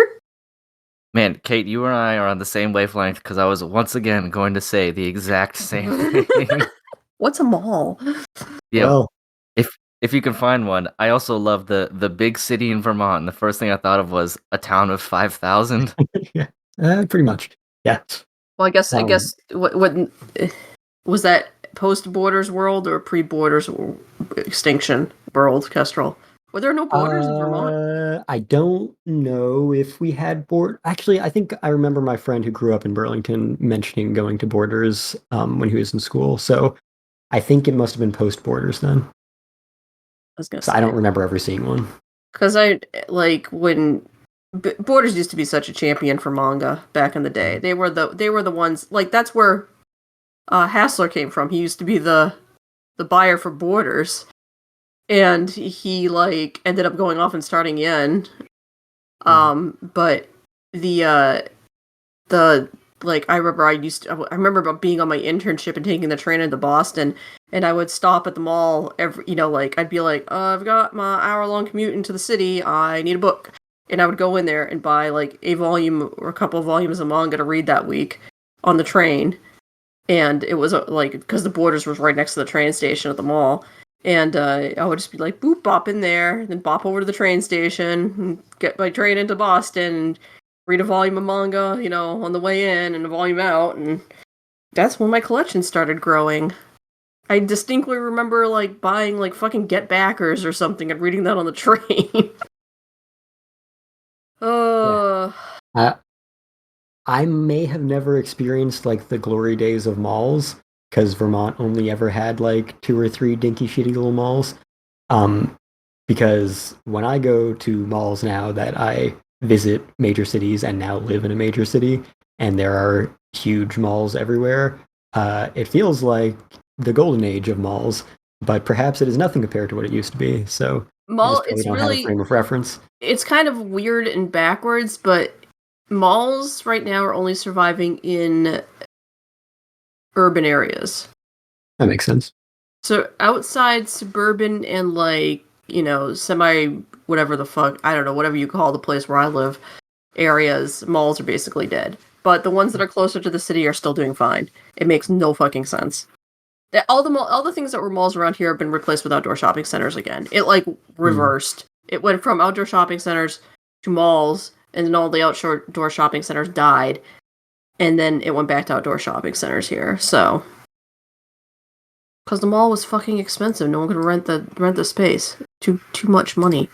Man, Kate, you and I are on the same wavelength because I was once again going to say the exact same thing. What's a mall? Yeah. Well, if you can find one, I also love the big city in Vermont. And the first thing I thought of was a town of 5,000. yeah, pretty much. Yeah. Well, I guess what was that post Borders world or pre Borders extinction world, Kestrel? Were there no borders in Vermont? I don't know if we had Actually, I think I remember my friend who grew up in Burlington mentioning going to Borders when he was in school. So I think it must have been post Borders then. I was gonna say. I don't remember ever seeing one. Because I like when Borders used to be such a champion for manga back in the day. They were the ones, like, that's where Hassler came from. He used to be the buyer for Borders. And he like ended up going off and starting Yen. But the like I remember about being on my internship and taking the train into Boston, and I would stop at the mall every, like I'd be like, I've got my hour-long commute into the city, I need a book. And I would go in there and buy like a volume or a couple of volumes of manga to read that week on the train. And it was like, because the Borders was right next to the train station at the mall. And I would just be like, boop, bop in there, then bop over to the train station, and get my train into Boston, and read a volume of manga, on the way in, and a volume out, and that's when my collection started growing. I distinctly remember, like, buying, like, fucking Get Backers or something, and reading that on the train. Yeah. I may have never experienced, like, the glory days of malls, because Vermont only ever had like 2 or 3 dinky shitty little malls. Because when I go to malls now that I visit major cities and now live in a major city, and there are huge malls everywhere, it feels like the golden age of malls, but perhaps it is nothing compared to what it used to be. So I just don't have a frame of reference. It's kind of weird and backwards, but malls right now are only surviving in urban areas. That makes sense. So outside suburban and like, semi whatever the fuck, I don't know, whatever you call the place where I live, areas, malls are basically dead. But the ones that are closer to the city are still doing fine. It makes no fucking sense. All the things that were malls around here have been replaced with outdoor shopping centers again. It like reversed. It went from outdoor shopping centers to malls, and then all the outdoor shopping centers died. And then it went back to outdoor shopping centers here, so. Because the mall was fucking expensive. No one could rent the space. Too much money.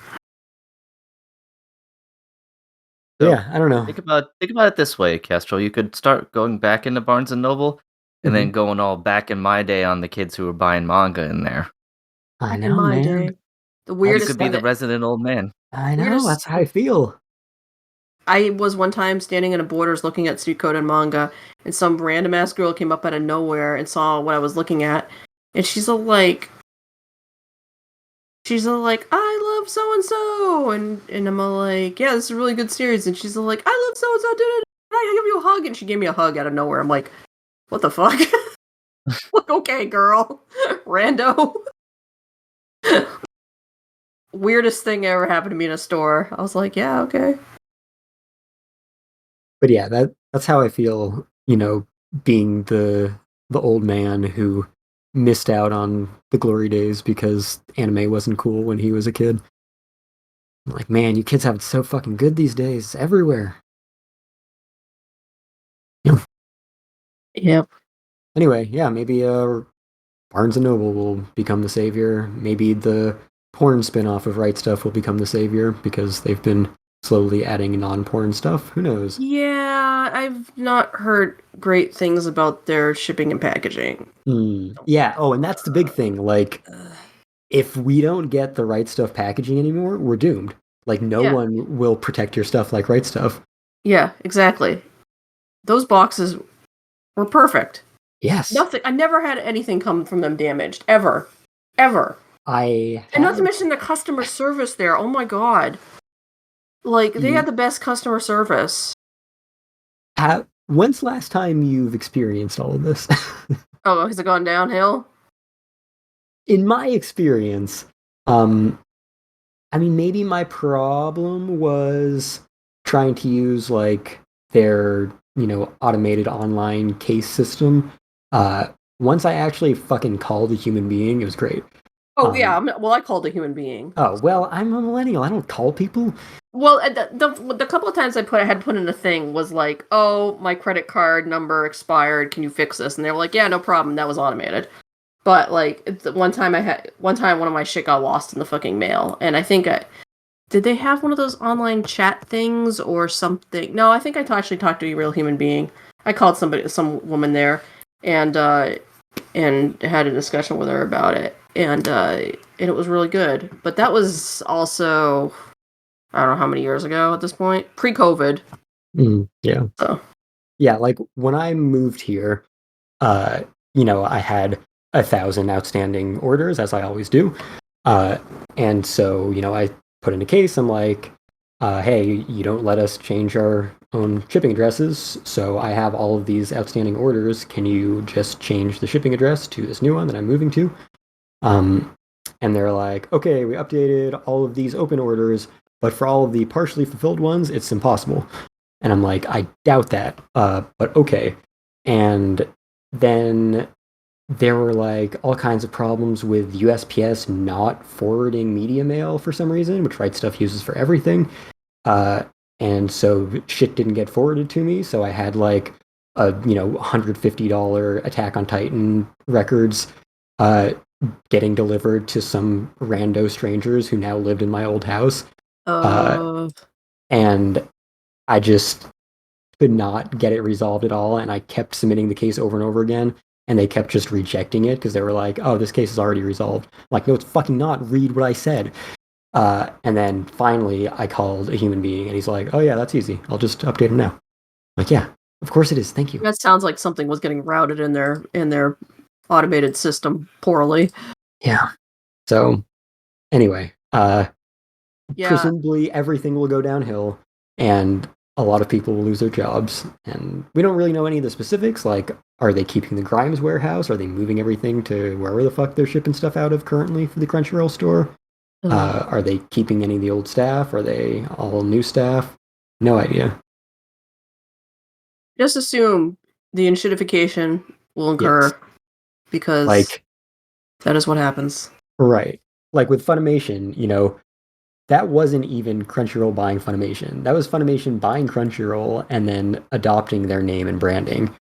So, yeah, I don't know. Think about it this way, Kestrel. You could start going back into Barnes and Noble, and then going all back in my day on the kids who were buying manga in there. I know, man. Day, the weirdest. You could be the resident old man. I know. That's how I feel. I was one time standing in a Borders looking at Street Code and manga, and some random ass girl came up out of nowhere and saw what I was looking at, and she's all like, I love so and so, and I'm all like, yeah, this is a really good series, and she's all like, I love so and so, can I give you a hug? And she gave me a hug out of nowhere. I'm like, what the fuck? Like, okay, girl, rando. Weirdest thing ever happened to me in a store. I was like, yeah, okay. But yeah, that's how I feel, being the old man who missed out on the glory days because anime wasn't cool when he was a kid. I'm like, man, you kids have it so fucking good these days, everywhere. Yep. Anyway, yeah, maybe Barnes and Noble will become the savior. Maybe the porn spin-off of Right Stuf will become the savior because they've been slowly adding non-porn stuff. Who knows? Yeah, I've not heard great things about their shipping and packaging. Yeah. Oh, and that's the big thing. Like, Uh, if we don't get the right stuff packaging anymore, we're doomed. Like, no yeah, one will protect your stuff like right stuff. yeah, exactly. Those boxes were perfect. Yes. Nothing. I never had anything come from them damaged ever, ever. I And not to had mention the customer service there. Oh my god, like they had the the best customer service. when's the last time you've experienced all of this? Oh, has it gone downhill? In my experience, um, I mean, maybe my problem was trying to use like their, automated online case system. Uh, Once I actually fucking called a human being, it was great. Oh yeah. Um, Well, I called a human being. oh well, I'm a millennial. I don't call people. Well, the couple of times I had put in a thing was like, oh, my credit card number expired. Can you fix this? And they were like, yeah, no problem. That was automated. But like one time one of my shit got lost in the fucking mail, and I think did they have one of those online chat things or something? No, I think I actually talked to a real human being. I called some woman there, and had a discussion with her about it, and it was really good. But that was also I don't know how many years ago at this point, pre-COVID. Yeah. So Yeah, like when I moved here, uh, I had 1,000 outstanding orders, as I always do. Uh, and so, I put in a case. I'm like, hey, you don't let us change our own shipping addresses. So I have all of these outstanding orders. Can you just change the shipping address to this new one that I'm moving to? Um, and they're like, okay, we updated all of these open orders, but for all of the partially fulfilled ones, it's impossible. And I'm like, I doubt that, but okay. And then there were like all kinds of problems with USPS not forwarding media mail for some reason, which Right Stuf uses for everything. Uh, and so shit didn't get forwarded to me. So I had like a $150 Attack on Titan records uh, getting delivered to some rando strangers who now lived in my old house. Uh, uh and I just could not get it resolved at all, and I kept submitting the case over and over again, and they kept just rejecting it because they were like, "Oh, this case is already resolved." I'm like, no, it's fucking not. Read what I said. And then finally, I called a human being, and he's like, "Oh yeah, that's easy. I'll just update him now." I'm like, yeah, of course it is. Thank you. that sounds like something was getting routed in their automated system poorly. Yeah. So anyway, Yeah. presumably everything will go downhill, and a lot of people will lose their jobs. And we don't really know any of the specifics. Like, are they keeping the Grimes warehouse? Are they moving everything to wherever the fuck they're shipping stuff out of currently for the Crunchyroll store? Are they keeping any of the old staff? Are they all new staff? No idea. Just assume the enshittification will Yes. occur because Like, that is what happens. right. Like with Funimation, that wasn't even Crunchyroll buying Funimation. That was Funimation buying Crunchyroll and then adopting their name and branding.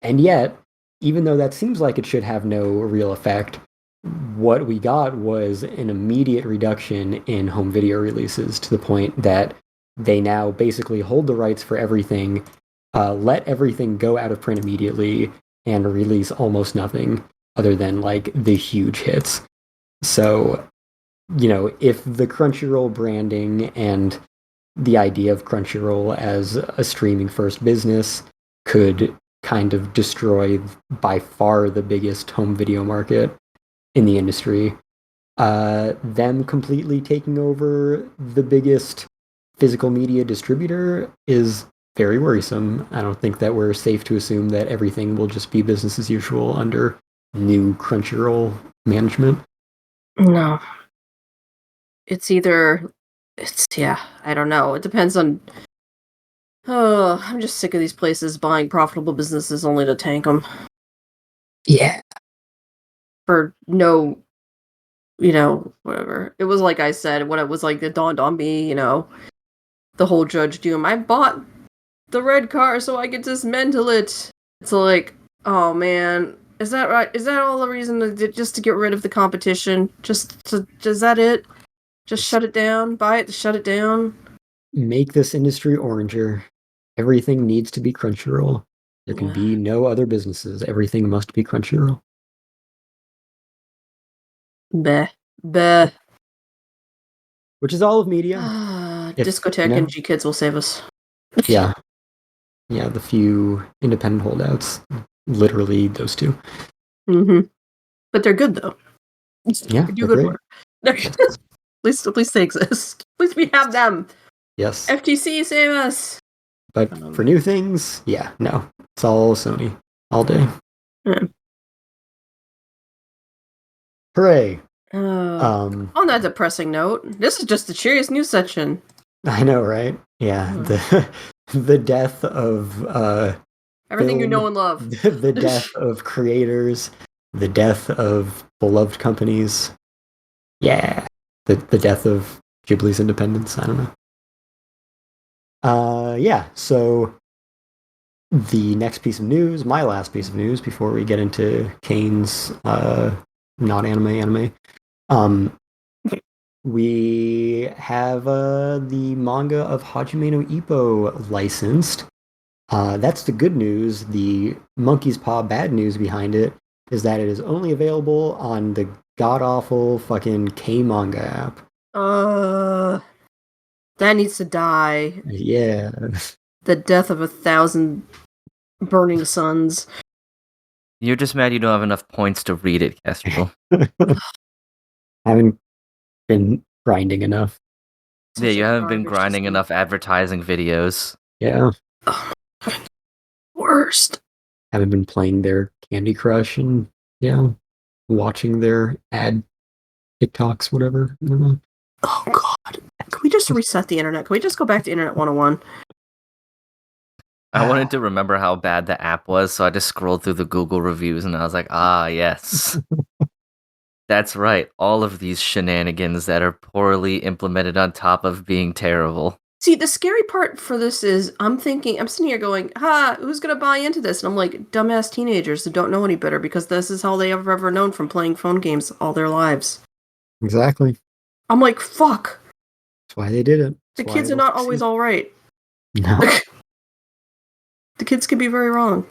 And yet, even though that seems like it should have no real effect, what we got was an immediate reduction in home video releases to the point that they now basically hold the rights for everything, let everything go out of print immediately, and release almost nothing other than like the huge hits. So if the Crunchyroll branding and the idea of Crunchyroll as a streaming first business could kind of destroy by far the biggest home video market in the industry, them completely taking over the biggest physical media distributor is very worrisome. I don't think that we're safe to assume that everything will just be business as usual under new Crunchyroll management. No. Yeah, I don't know. It depends on oh, I'm just sick of these places buying profitable businesses only to tank them Yeah. for no, whatever. It was like I said, when it was like it dawned on me, the whole Judge Doom. I bought the red car so I could dismantle it. It's like, oh man, is that right? Is that all the reason just to get rid of the competition? Is that it? Just shut it down? Buy it to shut it down? make this industry oranger. Everything needs to be Crunchyroll. There can be no other businesses. Everything must be Crunchyroll. Bleh. Bleh. Which is all of media. Discotheque and G Kids will save us. Yeah. Yeah, the few independent holdouts. Literally those two. Mm-hmm. But they're good though. Yeah, they do they're good great. work. At least they exist. At least we have them. Yes. FTC, save us. But for new things, yeah, no. It's all Sony. All day. Yeah. Hooray. On that depressing note, this is just the cheeriest news section. I know, right? Yeah. The death of everything film, you know and love. The death of creators, the death of beloved companies. Yeah. The death of Ghibli's independence. I don't know. Yeah, so the next piece of news, my last piece of news before we get into Cain's not anime. We have the manga of Hajime no Ippo licensed. That's the good news. The monkey's paw bad news behind it is that it is only available on the god-awful fucking K-manga app. That needs to die. Yeah. The death of 1,000 burning suns. You're just mad you don't have enough points to read it, Kestrel. Haven't been grinding enough. Yeah, you haven't been grinding enough advertising videos. Yeah. Worst. Haven't been playing their Candy Crush and, yeah, watching their ad TikToks, whatever. I don't know. Oh, God. Can we just reset the internet? Can we just go back to Internet 101? I wanted to remember how bad the app was, so I just scrolled through the Google reviews and I was like, yes. That's right. All of these shenanigans that are poorly implemented on top of being terrible. See, the scary part for this is I'm sitting here going, who's going to buy into this? And I'm like, dumbass teenagers who don't know any better because this is how they have ever known from playing phone games all their lives. Exactly. I'm like, fuck. That's why they did it. The kids are not always all right. No. The kids can be very wrong.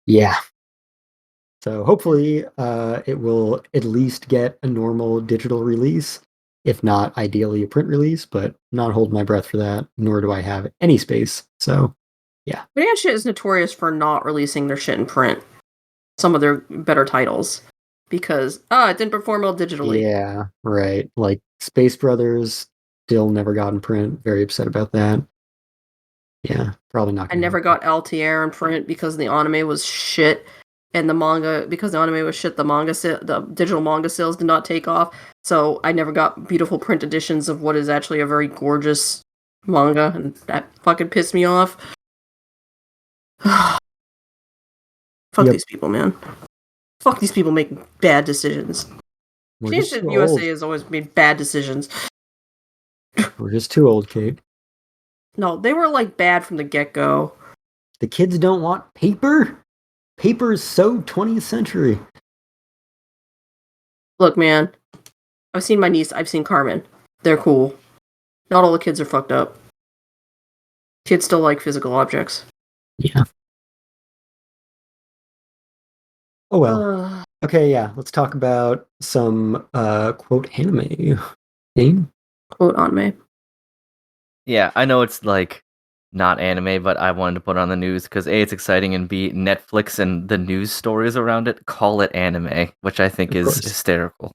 Yeah. So hopefully it will at least get a normal digital release, if not ideally a print release, but not hold my breath for that, nor do I have any space. So, yeah. But Shit is notorious for not releasing their shit in print. Some of their better titles. Because, it didn't perform well digitally. Yeah, right. Like Space Brothers still never got in print. Very upset about that. Yeah, probably not. I never got Altair in print because the anime was shit. And the manga, because the anime was shit, the digital manga sales did not take off. So I never got beautiful print editions of what is actually a very gorgeous manga. And that fucking pissed me off. Fuck these people, man. Fuck these people making bad decisions. USA has always made bad decisions. We're just too old, Kate. No, they were like bad from the get-go. The kids don't want paper? Paper is so 20th century. Look, man. I've seen my niece. I've seen Carmen. They're cool. Not all the kids are fucked up. Kids still like physical objects. Yeah. Oh well. Okay, yeah. Let's talk about some quote anime. Game? Quote anime. Yeah, I know it's like not anime, but I wanted to put it on the news because A, it's exciting, and B, Netflix and the news stories around it call it anime, which I think is hysterical.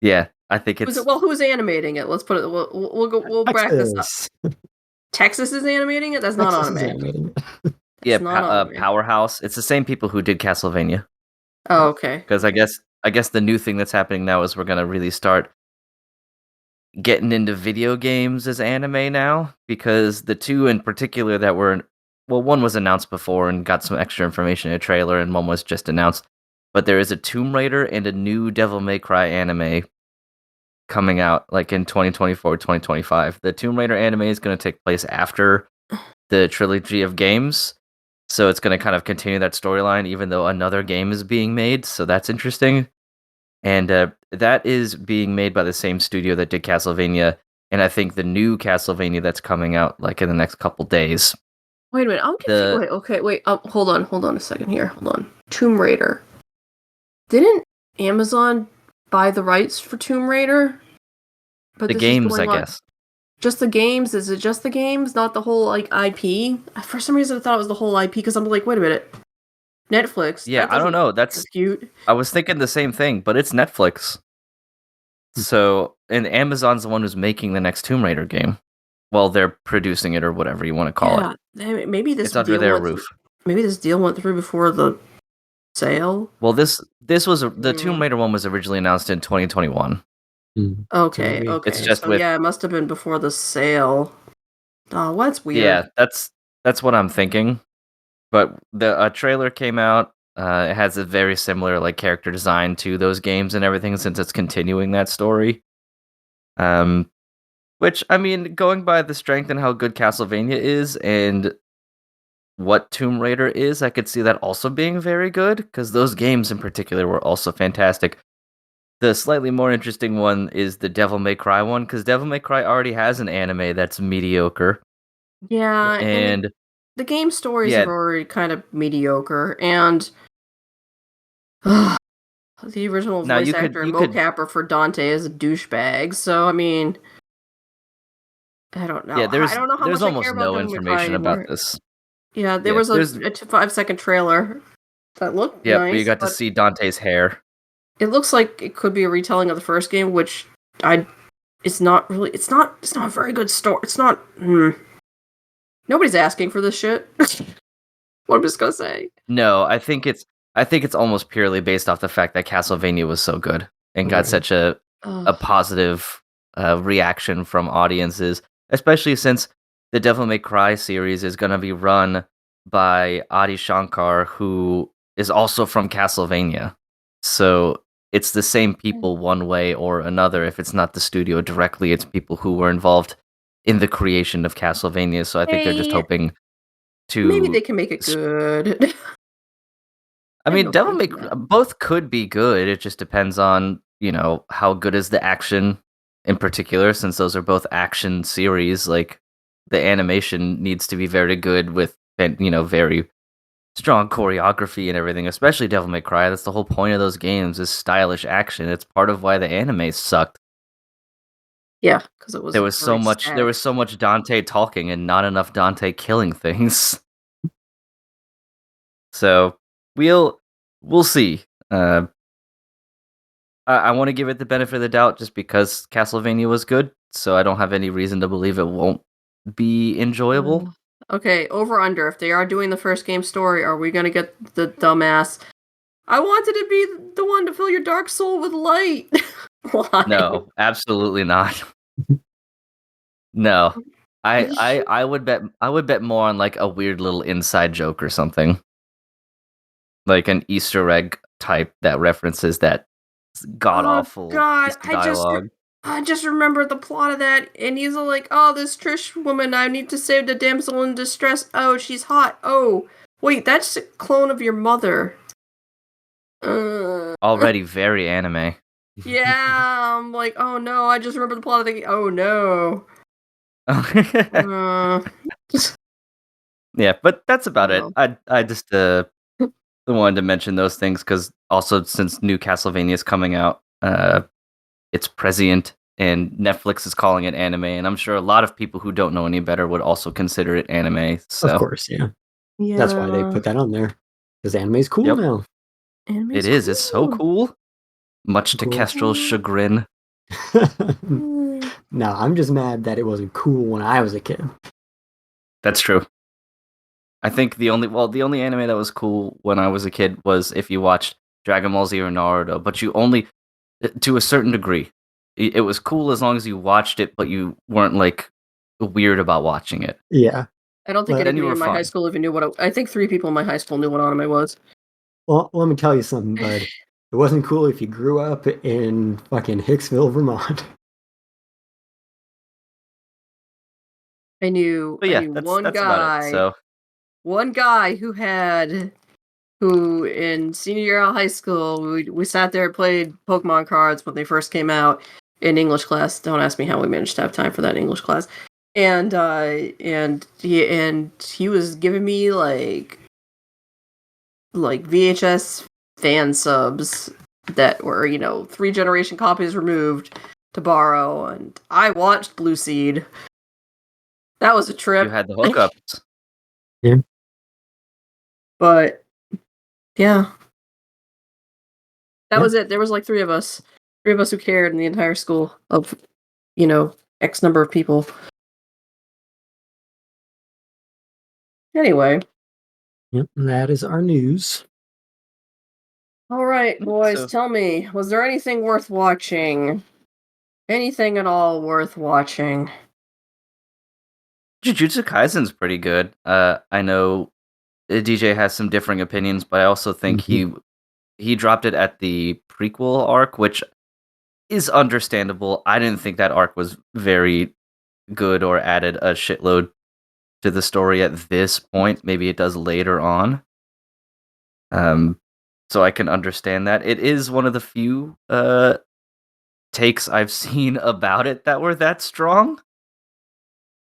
Yeah, I think it's. Who's animating it? Let's put it. We'll back this up. Texas is animating it. That's not anime. Yeah, Powerhouse. It's the same people who did Castlevania. Oh, okay. Because I guess the new thing that's happening now is we're gonna really start getting into video games as anime now, because the two in particular that were, one was announced before and got some extra information in a trailer, and one was just announced. But there is a Tomb Raider and a new Devil May Cry anime coming out like in 2024, 2025. The Tomb Raider anime is going to take place after the trilogy of games. So it's going to kind of continue that storyline, even though another game is being made. So that's interesting. and that is being made by the same studio that did Castlevania, and I think the new Castlevania that's coming out like in the next couple days. Wait a minute, I'm confused. The Wait, okay, wait. Hold on a second here. Hold on. Tomb Raider. Didn't Amazon buy the rights for Tomb Raider? But the this is games, I going on guess. just the games. Is it just the games, not the whole like IP? For some reason, I thought it was the whole IP because I'm like, wait a minute, Netflix. Yeah, That I don't doesn't know. That's compute. I was thinking the same thing, but it's Netflix. So, and Amazon's the one who's making the next Tomb Raider game. Well, they're producing it or whatever you want to call it. Yeah, maybe this It's under deal their went. roof. Maybe this deal went through before the sale. Well, this was the Tomb Mm. Raider one was originally announced in 2021. Mm. So Okay, maybe It's okay. just So with yeah, it must have been before the sale. Oh, well, that's weird. yeah, that's what I'm thinking. But the trailer came out. It has a very similar like character design to those games and everything since it's continuing that story. Um, which I mean, going by the strength and how good Castlevania is and what Tomb Raider is, I could see that also being very good because those games in particular were also fantastic. The slightly more interesting one is the Devil May Cry one because Devil May Cry already has an anime that's mediocre, Yeah, and and the game stories yeah, are already kind of mediocre, and the original now voice actor and you could mocapper for Dante is a douchebag. So I mean, I don't know. yeah, I don't know how there's much I care almost about no Devil May Cry information about anymore. this. Yeah, there Yeah, was a 5-second trailer that looked yep, we nice, got to but see Dante's hair. it looks like it could be a retelling of the first game, which I it's not really. It's not a very good story. It's not. Nobody's asking for this shit. What I'm just gonna say. No, I think it's almost purely based off the fact that Castlevania was so good and got right. such a Ugh. positive reaction from audiences, especially since the Devil May Cry series is going to be run by Adi Shankar, who is also from Castlevania. So it's the same people one way or another. If it's not the studio directly, it's people who were involved in the creation of Castlevania. So I think they're just Hey, hoping maybe to they can make it good. I I have mean, no Devil problem May with that. both could be good. It just depends on, how good is the action in particular, since those are both action series. Like, the animation needs to be very good with, very strong choreography and everything, especially Devil May Cry. That's the whole point of those games is stylish action. It's part of why the anime sucked. Yeah, because it was very There static. was so much Dante talking and not enough Dante killing things. So, we'll we'll see. I want to give it the benefit of the doubt just because Castlevania was good, so I don't have any reason to believe it won't be enjoyable. Okay, over under. If they are doing the first game story, are we gonna get the dumbass? I wanted to be the one to fill your dark soul with light. Why? No, absolutely not. No. I would bet more on like a weird little inside joke or something. Like an Easter egg type that references that god Oh awful God! piece of dialogue. I just remembered the plot of that, and he's all like, "Oh, this Trish woman, I need to save the damsel in distress. Oh, she's hot. Oh, wait, that's a clone of your mother." Uh, Already very anime. yeah, I'm like, oh no, I just remember the plot of the. Oh no. Uh, Yeah, but that's oh about it. well. I just wanted to mention those things because also since new Castlevania is coming out, it's prescient and Netflix is calling it anime, and I'm sure a lot of people who don't know any better would also consider it anime. Of So, course, yeah. That's why they Yeah, put that on there. Because anime's cool yep, now. it anime's is. It's so cool. cool, much to Cool. Kestrel's chagrin. No, I'm just mad that it wasn't cool when I was a kid. That's true. I think the only anime that was cool when I was a kid was if you watched Dragon Ball Z or Naruto, but you only to a certain degree. It was cool as long as you watched it, but you weren't like weird about watching it. Yeah. I don't think But, Then you anybody were in my high fine. school even knew what. I think 3 people in my high school knew what anime was. well, let me tell you something, bud. It wasn't cool if you grew up in fucking Hicksville, Vermont. But I yeah, knew one that's about it. guy, So one guy who had who in senior year of high school, we sat there and played Pokemon cards when they first came out in English class. Don't ask me how we managed to have time for that in English class. And he was giving me like VHS fan subs that were, 3 generation copies removed to borrow, and I watched Blue Seed. That was a You trip. had the hookups. Yeah. But yeah. That Yeah. was it. There was like three of us who cared in the entire school of, X number of people. Anyway. Yep, and that is our news. All right, boys, So tell me, was there anything worth watching? Anything at all worth watching? Jujutsu Kaisen's pretty good. I know DJ has some differing opinions, but I also think Mhm. he dropped it at the prequel arc, which is understandable. I didn't think that arc was very good or added a shitload to the story at this point. Maybe it does later on. So I can understand that. It is one of the few takes I've seen about it that were that strong.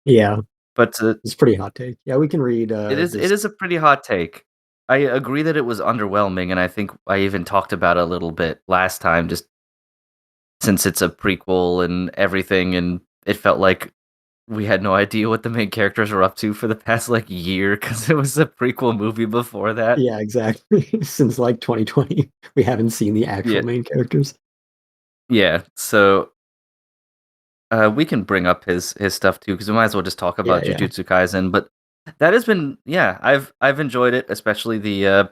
Yeah, But it's a pretty hot take. Yeah, we can read it this. is a pretty hot take. I agree that it was underwhelming, and I think I even talked about it a little bit last time, just since it's a prequel and everything, and it felt like we had no idea what the main characters were up to for the past like year because it was a prequel movie before that. Yeah, exactly. Since like 2020, we haven't seen the Yeah, actual main characters. yeah. So we can bring up his stuff too because we might as well just talk Yeah, about yeah. Jujutsu Kaisen. But that has been I've enjoyed it, especially the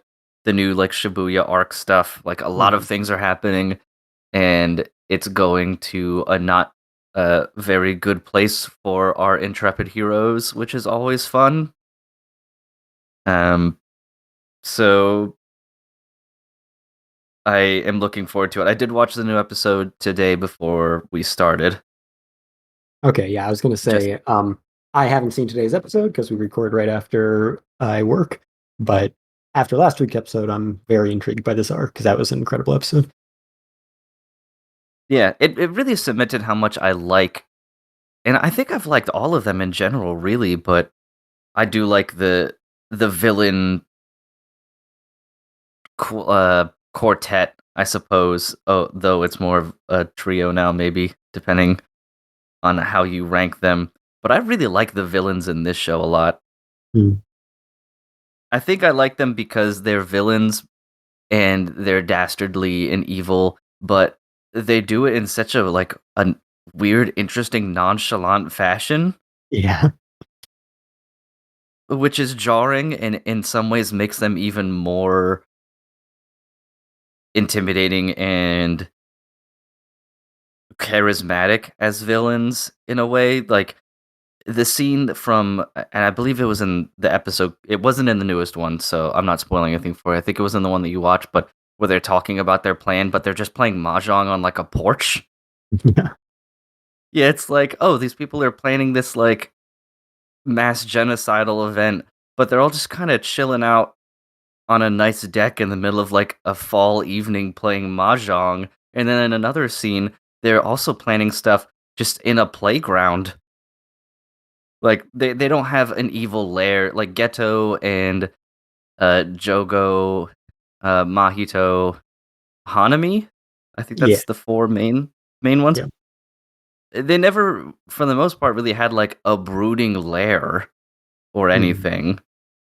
new like Shibuya arc stuff. Like a lot of Mhm. things are happening, and it's going to a not very good place for our intrepid heroes, which is always fun. Um, so I am looking forward to it. I did watch the new episode today before we started. Okay, yeah, I was gonna Just say, I haven't seen today's episode because we record right after I work, but after last week's episode, I'm very intrigued by this arc because that was an incredible episode. yeah, it really cemented how much I like, and I think I've liked all of them in general, really, but I do like the villain quartet, I suppose. Oh, though it's more of a trio now, maybe depending on how you rank them. But I really like the villains in this show a lot. Mm. I think I like them because they're villains and they're dastardly and evil, but they do it in such a like a weird, interesting, nonchalant fashion, Yeah, which is jarring and in some ways makes them even more intimidating and charismatic as villains in a way. Like the scene from, and I believe it was in the episode. It wasn't in the newest one, so I'm not spoiling anything for you. I think it was in the one that you watched, but where they're talking about their plan, but they're just playing mahjong on like a porch. yeah, Yeah, it's like, oh, these people are planning this like mass genocidal event, but they're all just kind of chilling out on a nice deck in the middle of like a fall evening playing mahjong. And then in another scene, they're also planning stuff just in a playground. Like they don't have an evil lair like Ghetto and Jogo, Mahito, Hanami. I think yeah, that's the four main ones. yeah. They never, for the most part, really had like a brooding lair or Mm. anything.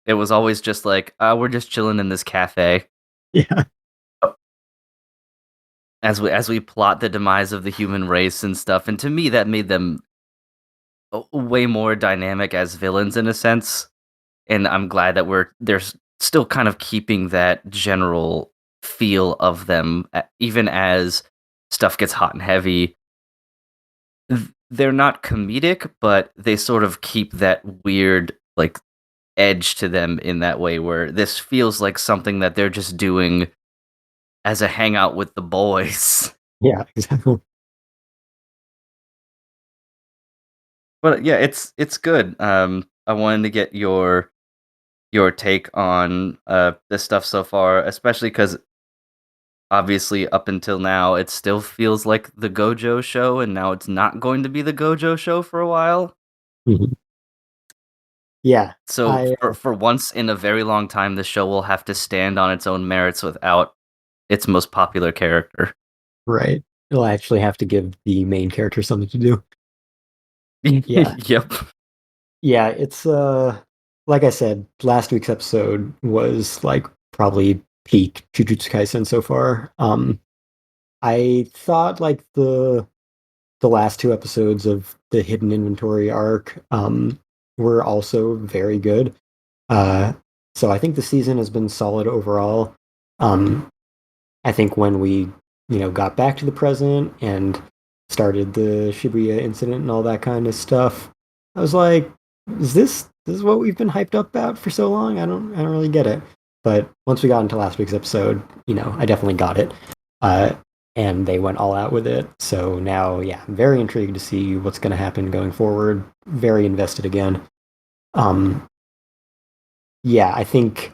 It was always just like, we're just chilling in this cafe Yeah, as we plot the demise of the human race and stuff. And to me, that made them way more dynamic as villains in a sense. And I'm glad that they're still kind of keeping that general feel of them, even as stuff gets hot and heavy. They're not comedic, but they sort of keep that weird like edge to them in that way where this feels like something that they're just doing as a hangout with the boys. yeah, exactly. But yeah, it's good. I wanted to get your your take on this stuff so far, especially because obviously up until now it still feels like the Gojo show, and now it's not going to be the Gojo show for a while. Mhm. Yeah, So I for once in a very long time, the show will have to stand on its own merits without its most popular character. right. It'll actually have to give the main character something to do. Yeah. Yep. Yeah, it's like I said, last week's episode was like probably peak Jujutsu Kaisen so far. I thought like the last two episodes of the hidden inventory arc were also very good. Uh so I think the season has been solid overall. Um I think when we, got back to the present and started the Shibuya incident and all that kind of stuff, I was like, is this what we've been hyped up about for so long? I don't really get it. But once we got into last week's episode, I definitely got it. Uh, and they went all out with it. So now, yeah, I'm very intrigued to see what's going to happen going forward. Very invested again. Um, yeah, I think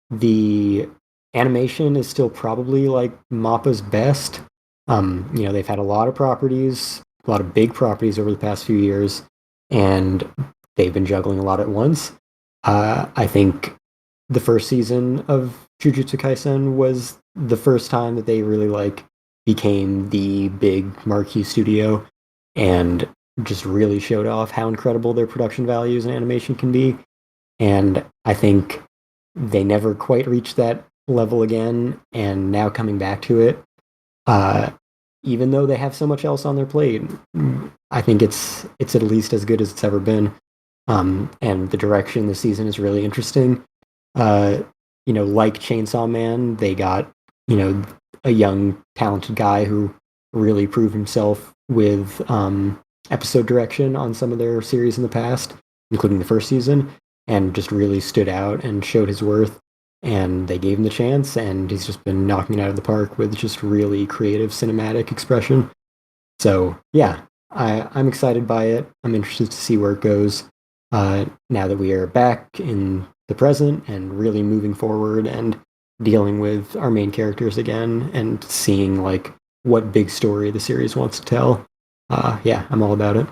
the animation is still probably like Mappa's best. They've had a lot of properties, a lot of big properties over the past few years, and they've been juggling a lot at once. I think the first season of Jujutsu Kaisen was the first time that they really like became the big marquee studio and just really showed off how incredible their production values and animation can be. And I think they never quite reached that level again. And now coming back to it, uh, even though they have so much else on their plate, I think it's at least as good as it's ever been. And the direction this season is really interesting. Uh, like Chainsaw Man, they got a young talented guy who really proved himself with episode direction on some of their series in the past, including the first season, and just really stood out and showed his worth. And they gave him the chance, and he's just been knocking it out of the park with just really creative cinematic expression. So yeah, I'm excited by it. I'm interested to see where it goes. Now that we are back in the present and really moving forward and dealing with our main characters again and seeing like what big story the series wants to tell. Yeah, I'm all about it.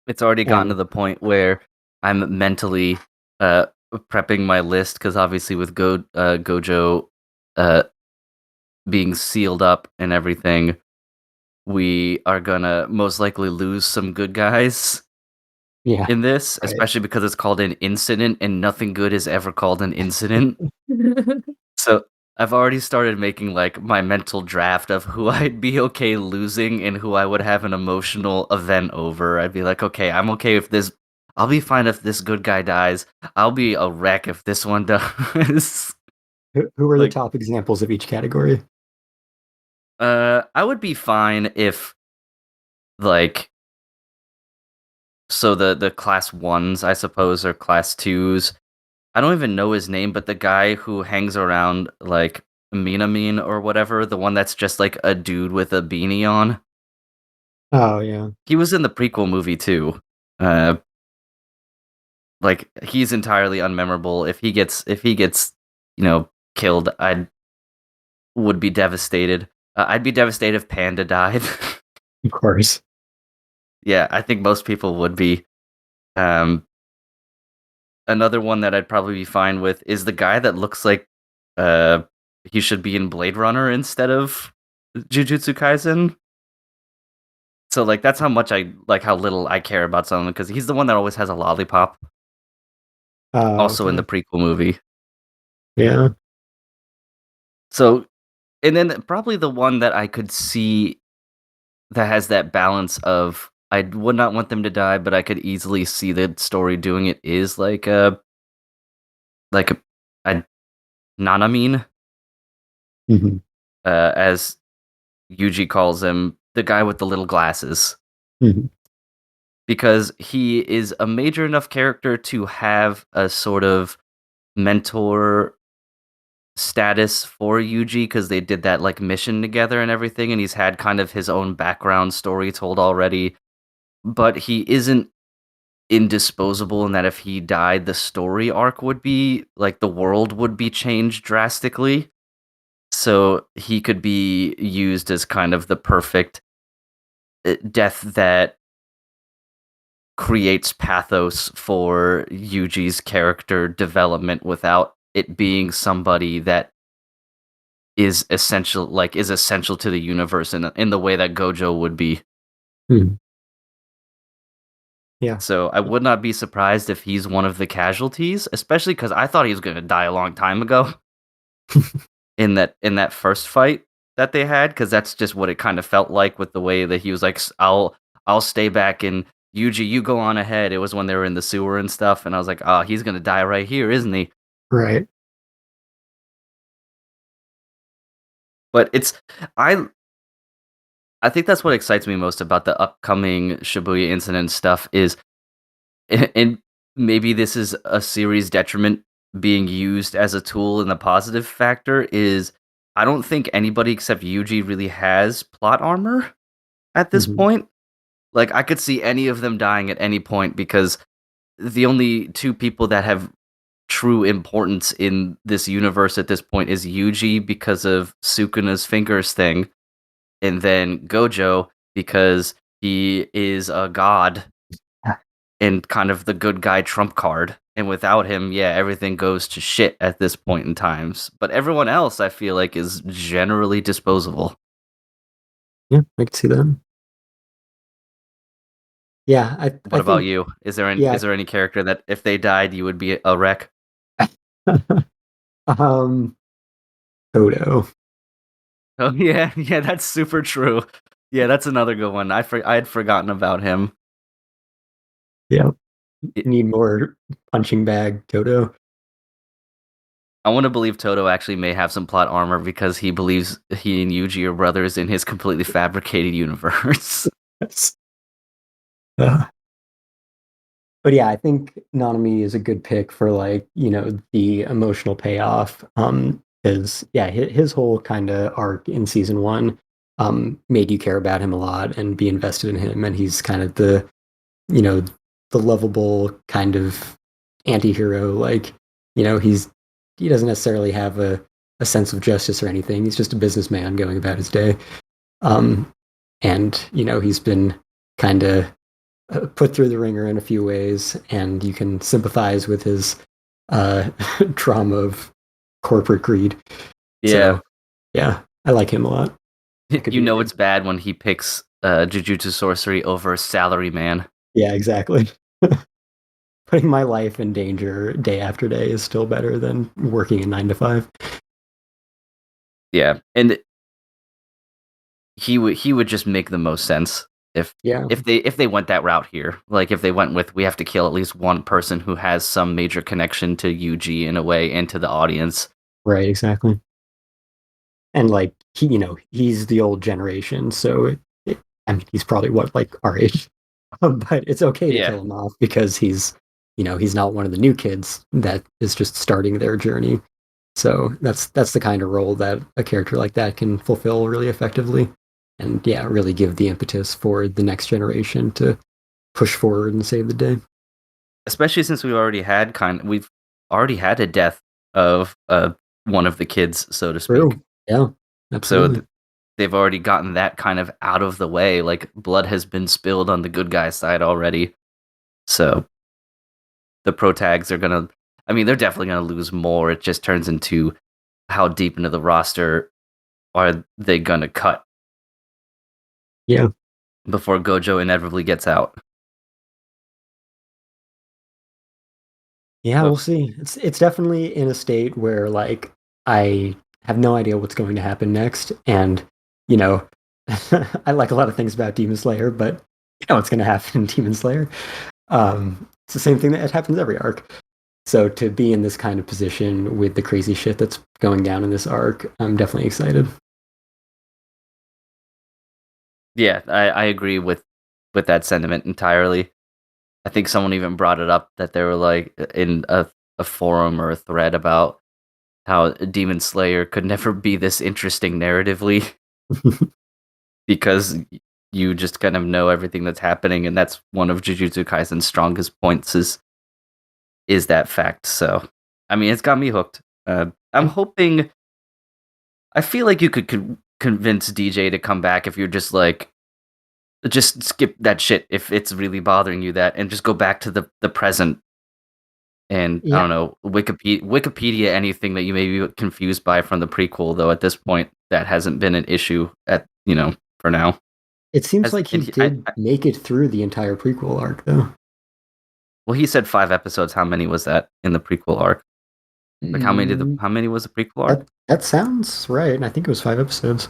It's already gotten to And the point where I'm mentally uh, prepping my list because obviously with Gojo uh, being sealed up and everything, we are gonna most likely lose some good guys yeah, in this, right. especially because it's called an incident and nothing good is ever called an incident. So I've already started making like my mental draft of who I'd be okay losing and who I would have an emotional event over. I'd be like, okay, I'm okay if this. I'll be fine if this good guy dies. I'll be a wreck if this one does. Who are the Like, top examples of each category? I would be fine if like so the class ones, I suppose, or class twos. I don't even know his name, but the guy who hangs around like Minamin or whatever, the one that's just like a dude with a beanie on. Oh yeah, He was in the prequel movie too. Uh, like he's entirely unmemorable. If he gets, killed, I would be devastated. I'd be devastated if Panda died. of course. Yeah, I think most people would be. Um, Another one that I'd probably be fine with is the guy that looks like uh he should be in Blade Runner instead of Jujutsu Kaisen. So like that's how much I like how little I care about someone because he's the one that always has a lollipop. Also in the Okay. prequel movie. Yeah. So and then probably the one that I could see that has that balance of I would not want them to die, but I could easily see the story doing it is like a Nanamine, Hmm. as Yuji calls him, the guy with the little glasses. Hmm. Because he is a major enough character to have a sort of mentor status for Yuji because they did that like mission together and everything, and he's had kind of his own background story told already. But he isn't. indisposable, and that if he died, the story arc would be like the world would be changed drastically. So he could be used as kind of the perfect death that creates pathos for Yuji's character development without it being somebody that is essential to the universe in the way that Gojo would be. Hmm. Yeah. So I would not be surprised if he's one of the casualties, especially because I thought he was going to die a long time ago in that first fight that they had, because that's just what it kind of felt like with the way that he was like, I'll stay back and Yuji, you go on ahead. It was when they were in the sewer and stuff, and I was like, oh, he's going to die right here, isn't he? Right. But I I think that's what excites me most about the upcoming Shibuya incident stuff is, and maybe this is a series detriment being used as a tool in the positive factor, is I don't think anybody except Yuji really has plot armor at this Mhm. point. Like, I could see any of them dying at any point because the only two people that have true importance in this universe at this point is Yuji because of Sukuna's fingers thing, and then Gojo because he is a god and kind of the good guy trump card. And without him, yeah, everything goes to shit at this point in times. But everyone else, I feel like, is generally disposable. Yeah, I can see that. Yeah, I What about think you? yeah. Is there any character that if they died, you would be a wreck? um Toto. Oh yeah, yeah, that's super true. Yeah, that's another good one. I had forgotten about him. Yeah. It, Need more punching bag Toto. I want to believe Toto actually may have some plot armor because he believes he and Yuji are brothers in his completely fabricated universe. Yes. Uh, but yeah, I think Nanami is a good pick for like, the emotional payoff. Because yeah, his whole kind of arc in season one made you care about him a lot and be invested in him, and he's kind of you know, the lovable kind of anti-hero. Like, he doesn't necessarily have a sense of justice or anything. He's just a businessman going about his day. Um, and, he's been kind of put through the ringer in a few ways, and you can sympathize with his uh, trauma of corporate greed. Yeah, So, yeah, I like him a lot. That could you be a know good. it's bad when he picks Jujutsu Sorcery over Salary Man. Yeah, exactly. Putting my life in danger day after day is still better than working a 9 to 5. Yeah, and he would just make the most sense if Yeah, if they went that route here. Like if they went with we have to kill at least one person who has some major connection to Yuji in a way and to the audience. right, exactly. And like he's the old generation, so I mean, he's probably what, like our age, but it's okay to Yeah, kill him off because he's not one of the new kids that is just starting their journey. So that's the kind of role that a character like that can fulfill really effectively, and yeah, really give the impetus for the next generation to push forward and save the day. especially since we've already had a death of one of the kids, so to speak. True. Yeah, So absolutely. they've already gotten that kind of out of the way. Like blood has been spilled on the good guy side already. So the pro tags are gonna. I mean, they're definitely gonna lose more. It just turns into how deep into the roster are they gonna cut Yeah. before Gojo inevitably gets out. Yeah, But we'll see. It's definitely in a state where like I have no idea what's going to happen next, and you know, I like a lot of things about Demon Slayer, but you know what's going to happen in Demon Slayer. It's the same thing that happens every arc. So to be in this kind of position with the crazy shit that's going down in this arc, I'm definitely excited. yeah, I agree with that sentiment entirely. I think someone even brought it up that they were like in a forum or a thread about how Demon Slayer could never be this interesting narratively because you just kind of know everything that's happening, and that's one of Jujutsu Kaisen's strongest points is that fact. So, I mean, it's got me hooked. I'm hoping. I feel like you could convince DJ to come back if you're just like, just skip that shit if it's really bothering you that, and just go back to the present. And I Yeah, don't know, Wikipedia anything that you may be confused by from the prequel, though at this point that hasn't been an issue for now. it seems As like he and he, did make it through the entire prequel arc, though. well, he said 5 episodes. How many was that in the prequel arc? Like Mm, how many was the prequel arc? that sounds right. I think it was 5 episodes.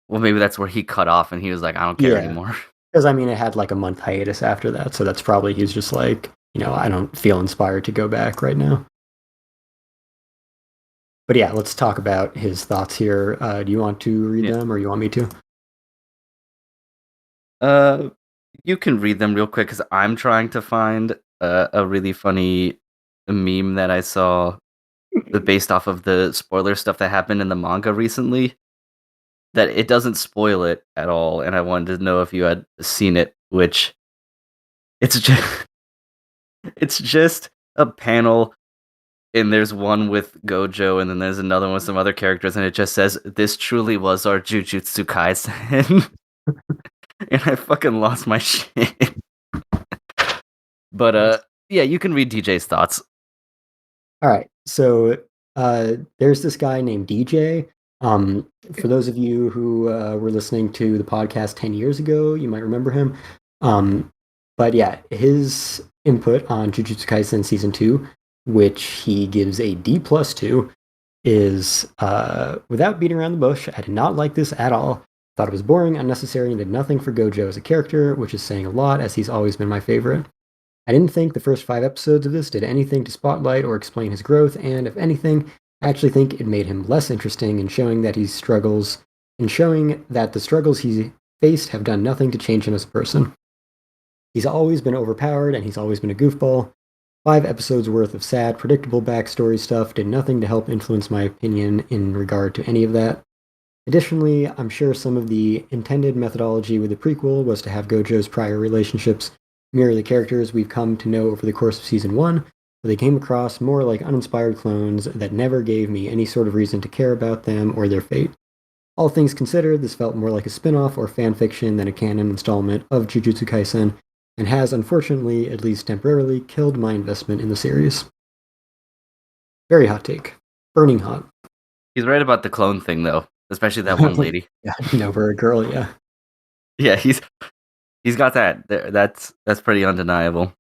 Well, maybe that's where he cut off and he was like, I don't care Yeah, anymore. because I mean, it had like a month hiatus after that, so that's probably he's just like, I don't feel inspired to go back right now. But yeah, let's talk about his thoughts here. Do you want to read Yeah. them, or you want me to? You can read them real quick because I'm trying to find a really funny meme that I saw based off of the spoiler stuff that happened in the manga recently. That it doesn't spoil it at all, and I wanted to know if you had seen it. Which it's just it's just a panel, and there's one with Gojo, and then there's another one with some other characters, and it just says, "This truly was our Jujutsu Kaisen," and I fucking lost my shit. But yeah, you can read DJ's thoughts. All right. So there's this guy named DJ. For those of you who were listening to the podcast 10 years ago, you might remember him. But yeah, his input on Jujutsu Kaisen Season 2, which he gives a D plus to, is without beating around the bush, I did not like this at all. Thought it was boring, unnecessary, and did nothing for Gojo as a character, which is saying a lot, as he's always been my favorite. I didn't think the first 5 episodes of this did anything to spotlight or explain his growth, and if anything, I actually think it made him less interesting in showing that the struggles he faced have done nothing to change him as a person. He's always been overpowered, and he's always been a goofball. 5 episodes worth of sad, predictable backstory stuff did nothing to help influence my opinion in regard to any of that. Additionally, I'm sure some of the intended methodology with the prequel was to have Gojo's prior relationships mirror the characters we've come to know over the course of Season 1, but they came across more like uninspired clones that never gave me any sort of reason to care about them or their fate. All things considered, this felt more like a spin-off or fanfiction than a canon installment of Jujutsu Kaisen, and has, unfortunately, at least temporarily, killed my investment in the series. Very hot take. Burning hot. He's right about the clone thing, though, especially that one lady. Yeah, over a girl, yeah. Yeah, he's got that. That's pretty undeniable.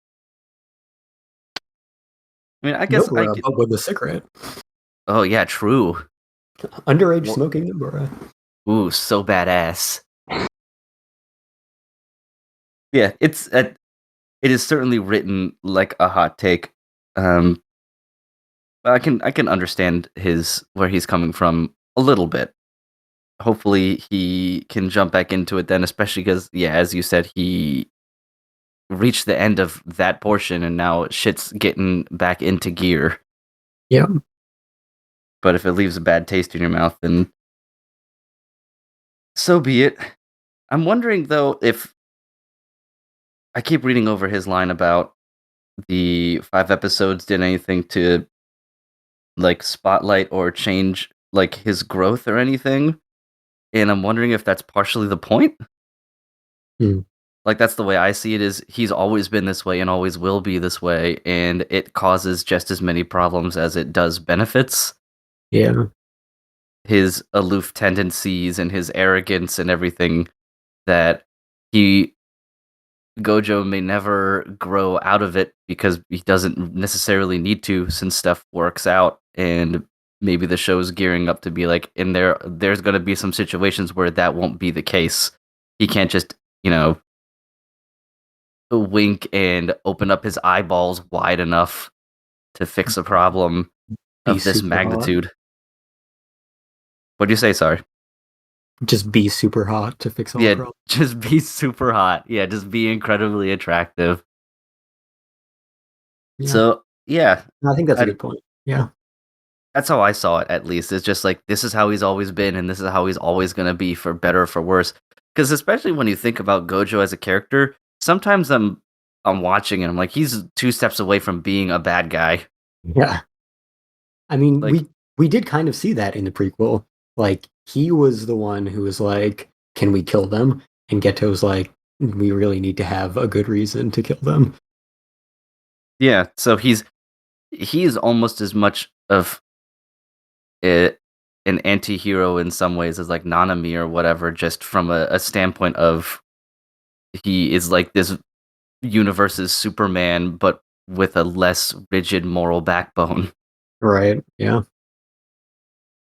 I mean, I guess Nobara, but with a cigarette. Oh yeah, true. Underage smoking Nobara. Ooh, so badass. Yeah, it is certainly written like a hot take. I can understand where he's coming from a little bit. Hopefully, he can jump back into it then, especially because, yeah, as you said, he reached the end of that portion, and now shit's getting back into gear. Yeah. But if it leaves a bad taste in your mouth, then so be it. I'm wondering, though, if I keep reading over his line about the 5 episodes did anything to, like, spotlight or change, like, his growth or anything. And I'm wondering if that's partially the point. Like, that's the way I see it, is he's always been this way and always will be this way, and it causes just as many problems as it does benefits. Yeah. His aloof tendencies and his arrogance and everything, that Gojo may never grow out of it because he doesn't necessarily need to, since stuff works out, and maybe the show's gearing up to be like, there's going to be some situations where that won't be the case. He can't just, wink and open up his eyeballs wide enough to fix a problem of this magnitude. Hot. What'd you say? Sorry. Just be super hot to fix all problems. Just be super hot. Yeah, just be incredibly attractive. Yeah. So, yeah. I think that's a good point. Yeah. That's how I saw it, at least. It's just like, this is how he's always been, and this is how he's always going to be, for better or for worse. Because especially when you think about Gojo as a character, sometimes I'm watching and I'm like, he's 2 steps away from being a bad guy. Yeah. I mean, Like, we did kind of see that in the prequel. Like, he was the one who was like, "Can we kill them?" And Geto was like, "We really need to have a good reason to kill them." yeah, so he's almost as much of an anti-hero in some ways as like Nanami or whatever, just from a standpoint of he is like this universe's Superman, but with a less rigid moral backbone. Right. Yeah.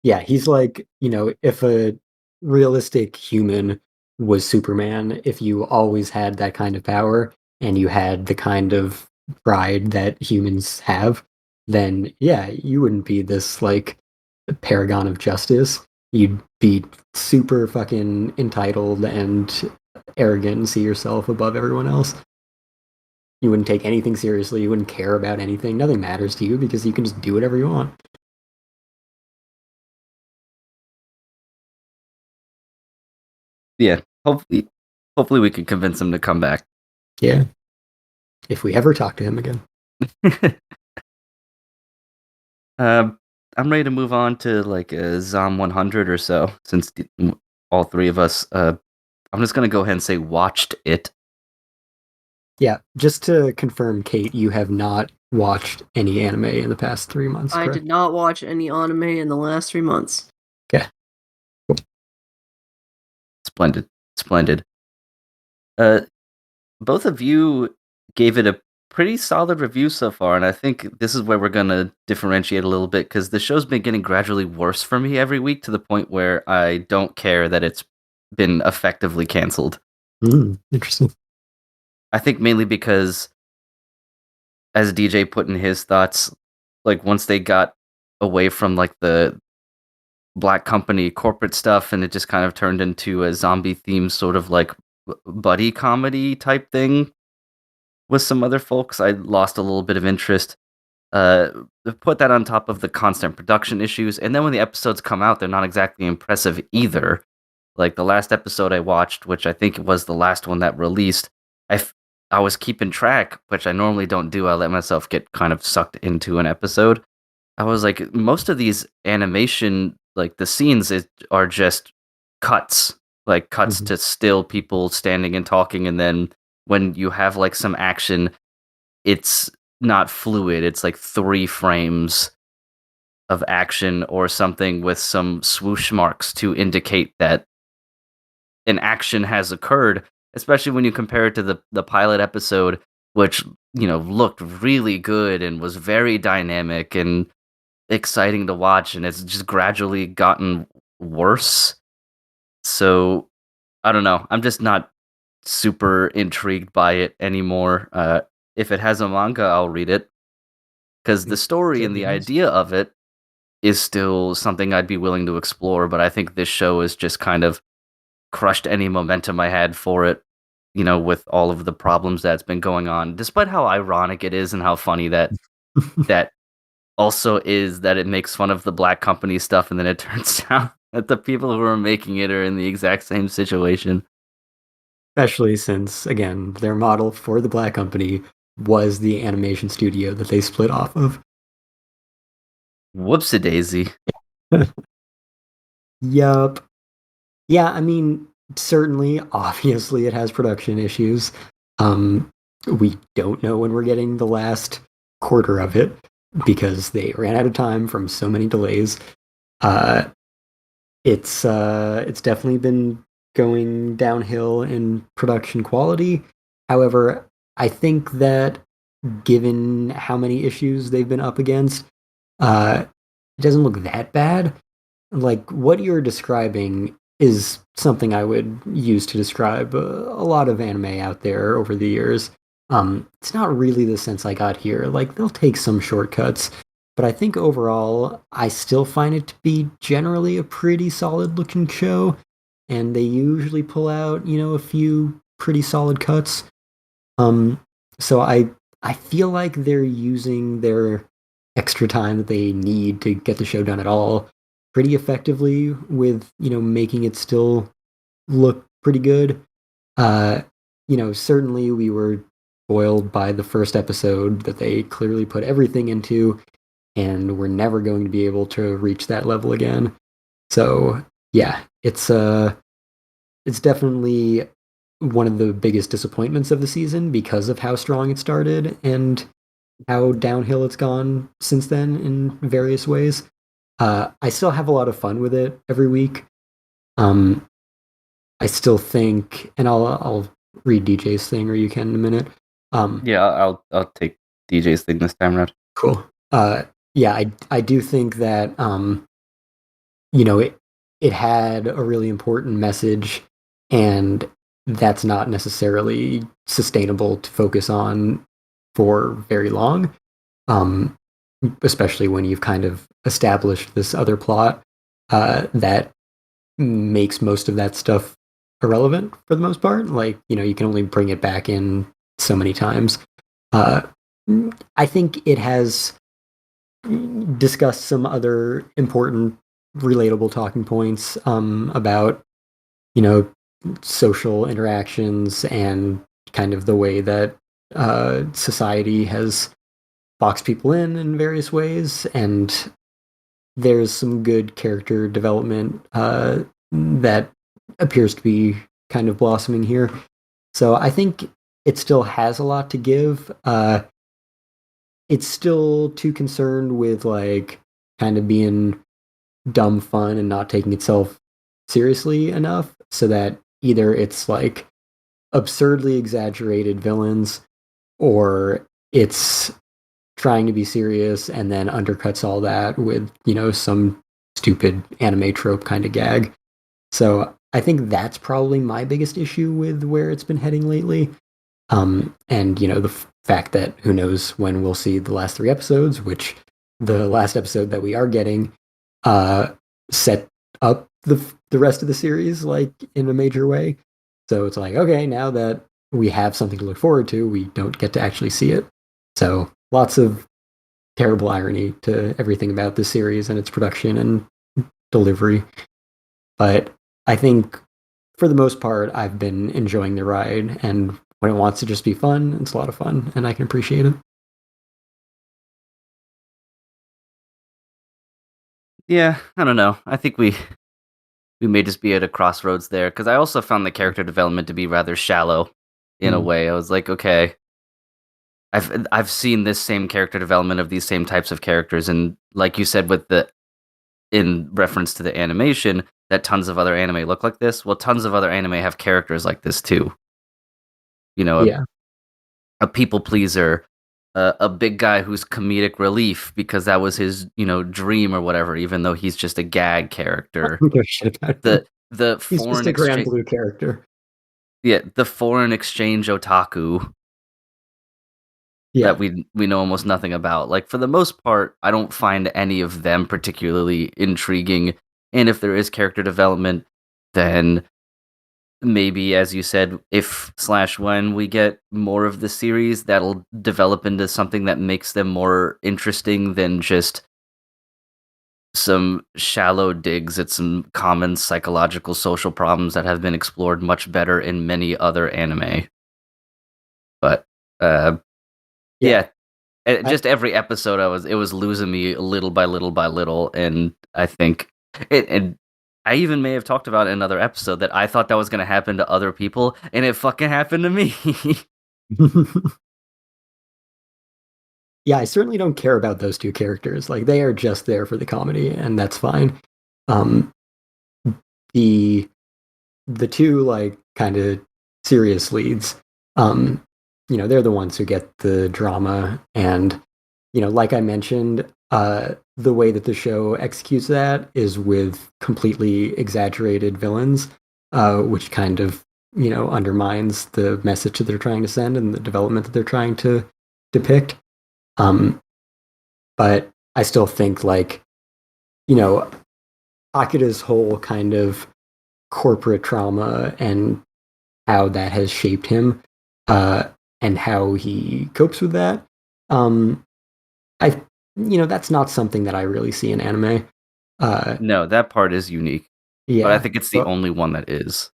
Yeah, he's like, if a realistic human was Superman, if you always had that kind of power and you had the kind of pride that humans have, then yeah, you wouldn't be this like paragon of justice. You'd be super fucking entitled and arrogant and see yourself above everyone else. You wouldn't take anything seriously. You wouldn't care about anything. Nothing matters to you because you can just do whatever you want. Yeah, hopefully we can convince him to come back. Yeah. If we ever talk to him again. I'm ready to move on to like a Zom 100 or so, since all three of us. I'm just gonna go ahead and say watched it. Yeah, just to confirm, Kate, you have not watched any anime in the past 3 months, I correct? did not watch any anime in the last 3 months. Okay. Cool. Splendid. Both of you gave it a pretty solid review so far, and I think this is where we're gonna differentiate a little bit because the show's been getting gradually worse for me every week to the point where I don't care that it's been effectively canceled. Interesting. I think mainly because, as DJ put in his thoughts, like once they got away from like the black company corporate stuff and it just kind of turned into a zombie themed sort of like buddy comedy type thing with some other folks, I lost a little bit of interest. Uh, put that on top of the constant production issues, and then when the episodes come out, they're not exactly impressive either. Like the last episode I watched, which I think was the last one that released, I was keeping track, which I normally don't do. I let myself get kind of sucked into an episode. I was like, most of these animation, like the scenes, are just cuts, like cuts Mhm. to still people standing and talking, and then when you have like some action, it's not fluid. It's like 3 frames of action or something with some swoosh marks to indicate that an action has occurred, especially when you compare it to the pilot episode, which, looked really good and was very dynamic and exciting to watch, and it's just gradually gotten worse. So, I don't know. I'm just not super intrigued by it anymore. If it has a manga, I'll read it because the story and Certainly the does. idea of it is still something I'd be willing to explore. But I think this show has just kind of crushed any momentum I had for it, with all of the problems that's been going on, despite how ironic it is and how funny that also is that it makes fun of the black company stuff, and then it turns out that the people who are making it are in the exact same situation. Especially since, again, their model for the black company was the animation studio that they split off of. Whoopsie daisy. Yup. Yeah, I mean, certainly, obviously, it has production issues. We don't know when we're getting the last quarter of it because they ran out of time from so many delays. Uh, it's definitely been going downhill in production quality. However, I think that given how many issues they've been up against, it doesn't look that bad. Like what you're describing is something I would use to describe a lot of anime out there over the years. It's not really the sense I got here. Like they'll take some shortcuts, but I think overall I still find it to be generally a pretty solid looking show, and they usually pull out, a few pretty solid cuts. Um, so I feel like they're using their extra time that they need to get the show done at all pretty effectively with, making it still look pretty good. Certainly we were spoiled by the first episode that they clearly put everything into, and we're never going to be able to reach that level again. So yeah, it's definitely one of the biggest disappointments of the season because of how strong it started and how downhill it's gone since then in various ways. I still have a lot of fun with it every week. Um, I still think, and I'll read DJ's thing, or you can in a minute. Yeah, I'll take DJ's thing this time around. Cool. Yeah, I do think that it had a really important message, and that's not necessarily sustainable to focus on for very long. Um, Especially when you've kind of established this other plot that makes most of that stuff irrelevant for the most part. Like, you can only bring it back in so many times. Uh, I think it has discussed some other important, relatable talking points about, you know, social interactions and kind of the way that society has boxed people in various ways. And there's some good character development that appears to be kind of blossoming here. So I think it still has a lot to give. It's still too concerned with like kind of being dumb fun and not taking itself seriously enough, so that either it's like absurdly exaggerated villains or it's trying to be serious and then undercuts all that with, some stupid anime trope kind of gag. So I think that's probably my biggest issue with where it's been heading lately. And the fact that who knows when we'll see the last 3 episodes, which the last episode that we are getting set up the rest of the series like in a major way. So it's like, okay, now that we have something to look forward to, we don't get to actually see it. So lots of terrible irony to everything about this series and its production and delivery. But I think for the most part, I've been enjoying the ride, and when it wants to just be fun, it's a lot of fun, and I can appreciate it. Yeah, I don't know. I think we may just be at a crossroads there because I also found the character development to be rather shallow in a Mm. way. I was like, okay, I've seen this same character development of these same types of characters, and like you said, with the in reference to the animation, that tons of other anime look like this. Well, tons of other anime have characters like this too. You know, Yeah. a people pleaser, a big guy who's comedic relief because that was his, dream or whatever, even though he's just a gag character. Who gives a shit about him? The He's just foreign a Grand exchange, Blue character. yeah, the foreign exchange otaku Yeah. that we know almost nothing about. Like for the most part, I don't find any of them particularly intriguing. And if there is character development, then maybe, as you said, if slash when we get more of the series, that'll develop into something that makes them more interesting than just some shallow digs at some common psychological social problems that have been explored much better in many other anime. But uh, Yeah. yeah, I, just every episode, it was losing me little by little by little, and I think it. And I even may have talked about in another episode that I thought that was going to happen to other people, and it fucking happened to me. yeah, I certainly don't care about those two characters. Like they are just there for the comedy, and that's fine. Um, the the two like kind of serious leads, um, they're the ones who get the drama, and like I mentioned, the way that the show executes that is with completely exaggerated villains, which kind of undermines the message that they're trying to send and the development that they're trying to depict. Um, but I still think like you know Akira's whole kind of corporate trauma and how that has shaped him, uh, and how he copes with that. Um, I that's not something that I really see in anime. Uh, No, that part is unique, but I yeah, think it's the so, only one that is.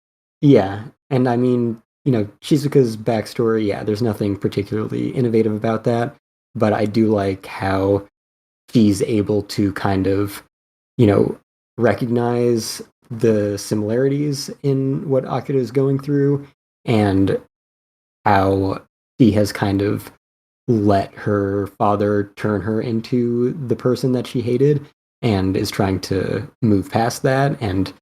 Yeah, and I mean, Shizuka's backstory, yeah, there's nothing particularly innovative about that, but I do like how she's able to kind of, you know, recognize the similarities in what Akira is going through and how she has kind of let her father turn her into the person that she hated and is trying to move past that and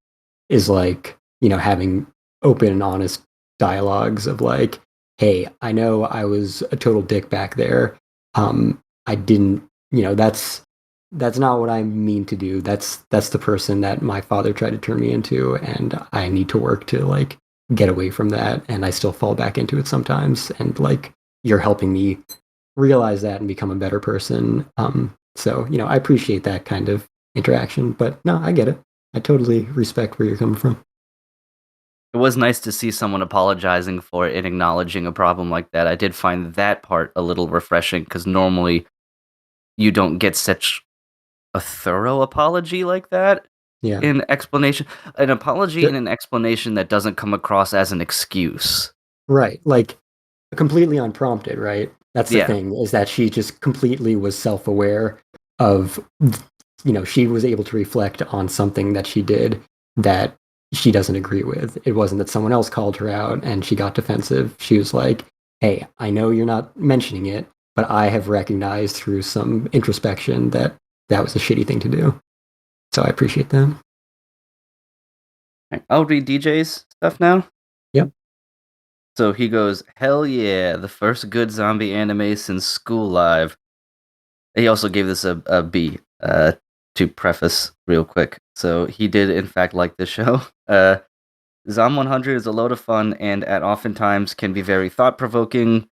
is like, having open and honest dialogues of like, hey, I know I was a total dick back there. I didn't, that's not what I mean to do. That's the person that my father tried to turn me into, and I need to work to like get away from that. And I still fall back into it sometimes. And like you're helping me realize that and become a better person. So I appreciate that kind of interaction. But no, I get it. I totally respect where you're coming from. It was nice to see someone apologizing for it and acknowledging a problem like that. I did find that part a little refreshing because normally you don't get such a thorough apology like that Yeah. in explanation. An apology Ju- and an explanation that doesn't come across as an excuse. right. Like completely unprompted, right? That's the Yeah. thing, is that she just completely was self-aware of, she was able to reflect on something that she did that she doesn't agree with. It wasn't that someone else called her out and she got defensive. She was like, hey, I know you're not mentioning it, but I have recognized through some introspection that that was a shitty thing to do. So I appreciate that. I'll read DJ's stuff now. Yep. So he goes, hell yeah, the first good zombie anime since School Live. He also gave this a B, to preface real quick. So he did, in fact, like this show. Zom 100 is a load of fun and at oftentimes can be very thought provoking,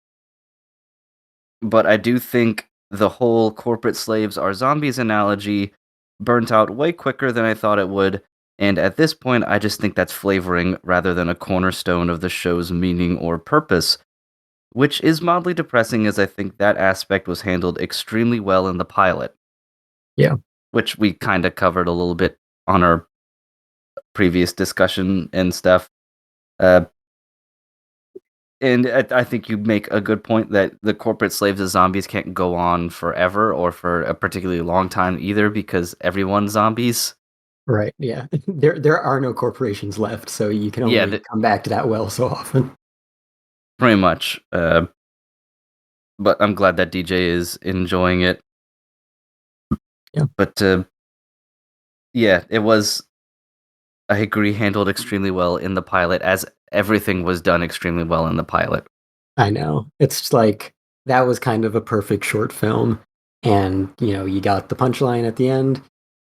but I do think the whole corporate slaves are zombies analogy burnt out way quicker than I thought it would. And at this point, I just think that's flavoring rather than a cornerstone of the show's meaning or purpose, which is mildly depressing as I think that aspect was handled extremely well in the pilot. Yeah. Which we kind of covered a little bit on our previous discussion and stuff. Uh, and I think you make a good point that the corporate slaves as zombies can't go on forever or for a particularly long time either because everyone's zombies. Right. Yeah. There are no corporations left, so you can Yeah, only come back to that well so often. pretty much. But I'm glad that DJ is enjoying it. Yeah. But yeah, it was, I agree, handled extremely well in the pilot, as everything was done extremely well in the pilot. I know. It's just like that was kind of a perfect short film. And, you got the punchline at the end,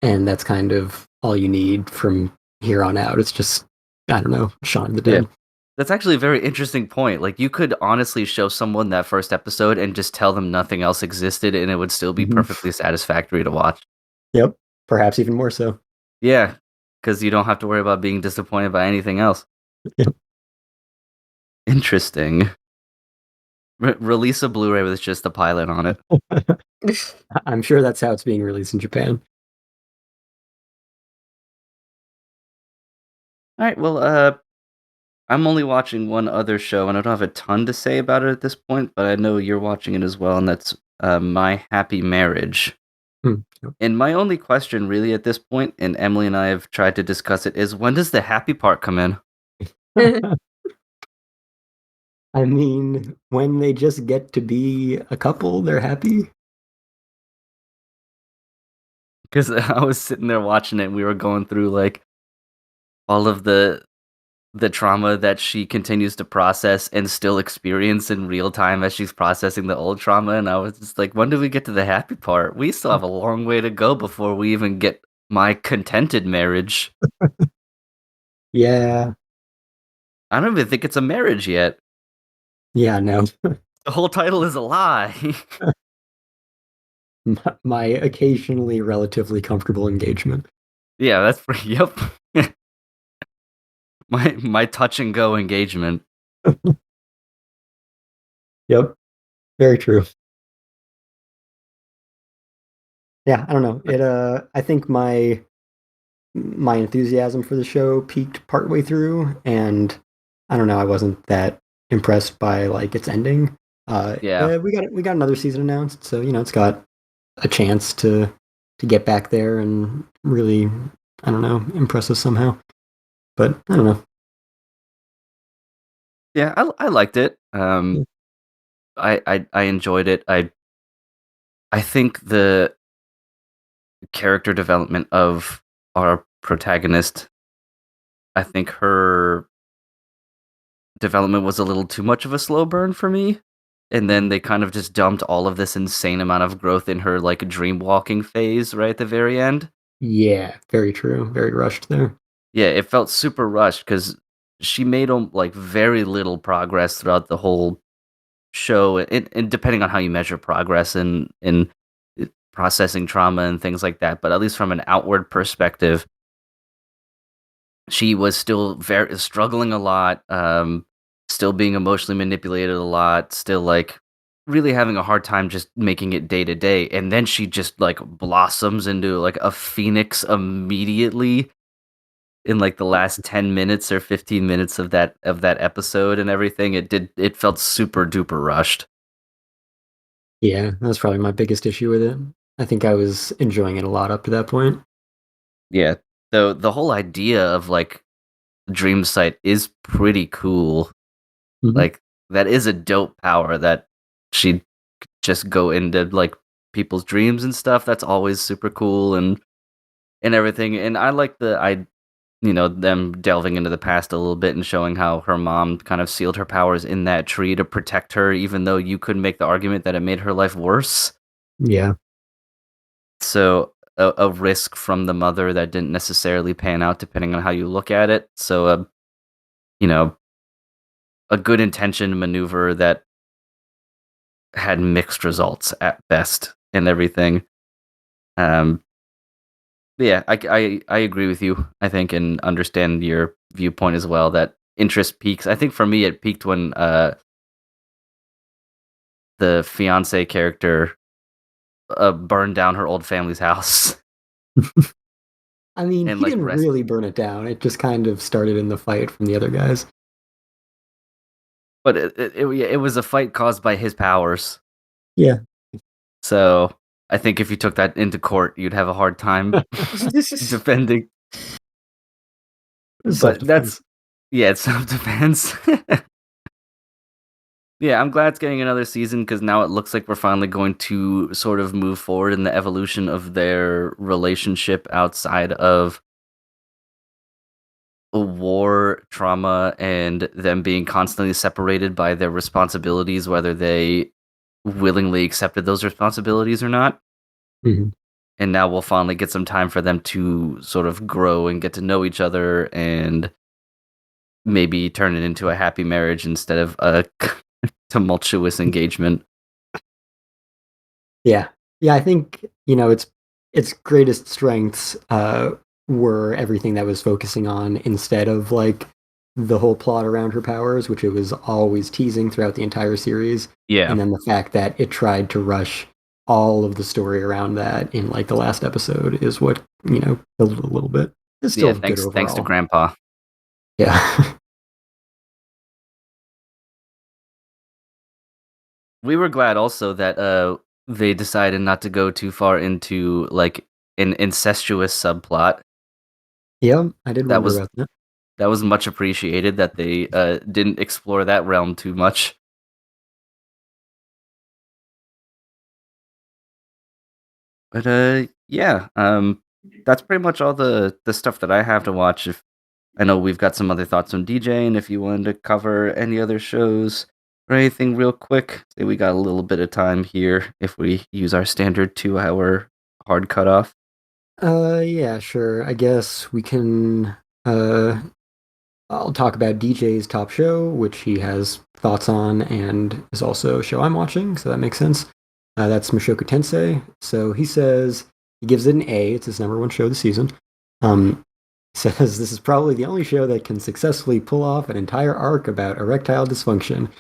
and that's kind of all you need from here on out. It's just, I don't know, Shaun of the Yeah. Dead. That's actually a very interesting point. Like, you could honestly show someone that first episode and just tell them nothing else existed, and it would still be Mhm. perfectly satisfactory to watch. Yep. Perhaps even more so. Yeah, because you don't have to worry about being disappointed by anything else. Yep. Interesting. Release a Blu-ray with just the pilot on it. I'm sure that's how it's being released in Japan. All right, well, I'm only watching one other show, and I don't have a ton to say about it at this point, but I know you're watching it as well, and that's My Happy Marriage. Hmm. Yep. And my only question, really, at this point, and Emily and I have tried to discuss it, is when does the happy part come in? I mean, when they just get to be a couple, they're happy. Because I was sitting there watching it, and we were going through like all of the trauma that she continues to process and still experience in real time as she's processing the old trauma, and I was just like, when do we get to the happy part? We still have a long way to go before we even get my contented marriage. Yeah. I don't even think it's a marriage yet. Yeah, no. The whole title is a lie. My occasionally relatively comfortable engagement. Yeah, that's pretty. Yep. My touch and go engagement. Yep. Very true. Yeah, I don't know. I think my my enthusiasm for the show peaked partway through, and I don't know, I wasn't that impressed by like its ending. Yeah. We got another season announced, so it's got a chance to get back there and really, I don't know, impress us somehow. But I don't know. Yeah, I liked it. Yeah. I enjoyed it. I think the character development of our protagonist, I think her development was a little too much of a slow burn for me. And then they kind of just dumped all of this insane amount of growth in her like dream walking phase right at the very end. Yeah, very true. Very rushed there. Yeah, it felt super rushed because she made like very little progress throughout the whole show, and depending on how you measure progress in processing trauma and things like that. But at least from an outward perspective, she was still very struggling a lot, still being emotionally manipulated a lot, still like really having a hard time just making it day to day. And then she just like blossoms into like a phoenix immediately in like the last 10 minutes or 15 minutes of that episode and everything. It felt super duper rushed. Yeah, that was probably my biggest issue with it. I think I was enjoying it a lot up to that point. Yeah. The whole idea of like dream sight is pretty cool. Mhm. Like that is a dope power that she just go into like people's dreams and stuff. That's always super cool and everything. And I like them delving into the past a little bit and showing how her mom kind of sealed her powers in that tree to protect her, even though you could make the argument that it made her life worse. Yeah. So a risk from the mother that didn't necessarily pan out depending on how you look at it. So you know, a good intention maneuver that had mixed results at best and everything. Um, yeah, I agree with you. I think and understand your viewpoint as well. That interest peaks. I think for me, it peaked when the fiance character burned down her old family's house I mean, and he like didn't rest. really burn it down. It just kind of started in the fight from the other guys. But it was a fight caused by his powers. Yeah. So I think if you took that into court, you'd have a hard time defending. But Self-defense. it's self defense. Yeah, I'm glad it's getting another season because now it looks like we're finally going to sort of move forward in the evolution of their relationship outside of war, trauma, and them being constantly separated by their responsibilities, whether they willingly accepted those responsibilities or not. Mhm. And now we'll finally get some time for them to sort of grow and get to know each other and maybe turn it into a happy marriage instead of a tumultuous engagement. Yeah. Yeah, I think, its greatest strengths were everything that was focusing on instead of like the whole plot around her powers, which it was always teasing throughout the entire series. Yeah. And then the fact that it tried to rush all of the story around that in like the last episode is what, killed it a little bit. It's Yeah, still good thanks to overall. Grandpa. Yeah. We were glad also that they decided not to go too far into like an incestuous subplot. Yeah, I did That wonder was about that. that was much appreciated that they didn't explore that realm too much. But yeah, that's pretty much all the stuff that I have to watch. If I know we've got some other thoughts on DJ, and if you wanted to cover any other shows or anything real quick, say we got a little bit of time here if we use our standard 2 hour hard cutoff. Yeah, sure. I guess we can uh I'll talk about DJ's top show, which he has thoughts on and is also a show I'm watching, so that makes sense. That's Mushoku Tensei. So he says he gives it an A. It's his number one show this season. Says this is probably the only show that can successfully pull off an entire arc about erectile dysfunction.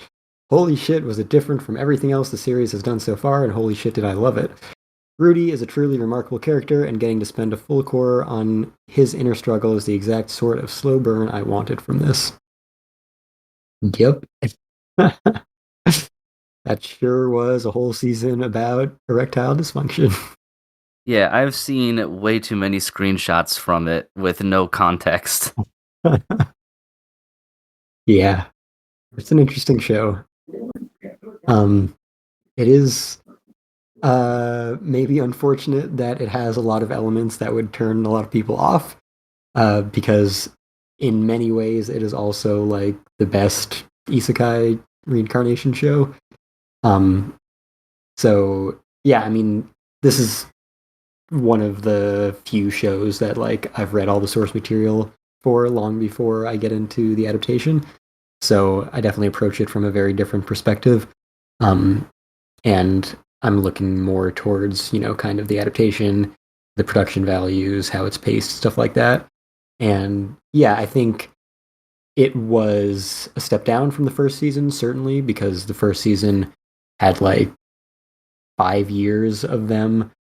Holy shit, was it different from everything else the series has done so far, and holy shit, did I love it. Rudy is a truly remarkable character, and getting to spend a full core on his inner struggle is the exact sort of slow burn I wanted from this. Yep. That sure was a whole season about erectile dysfunction. Yeah, I've seen way too many screenshots from it with no context. Yeah, it's an interesting show. It is maybe unfortunate that it has a lot of elements that would turn a lot of people off, because in many ways it is also like the best isekai reincarnation show. Um, so yeah, I mean, this is one of the few shows that like I've read all the source material for long before I get into the adaptation. So I definitely approach it from a very different perspective. Um, and I'm looking more towards, kind of the adaptation, the production values, how it's paced, stuff like that. And yeah, I think it was a step down from the first season, certainly, because the first season had like 5 years of them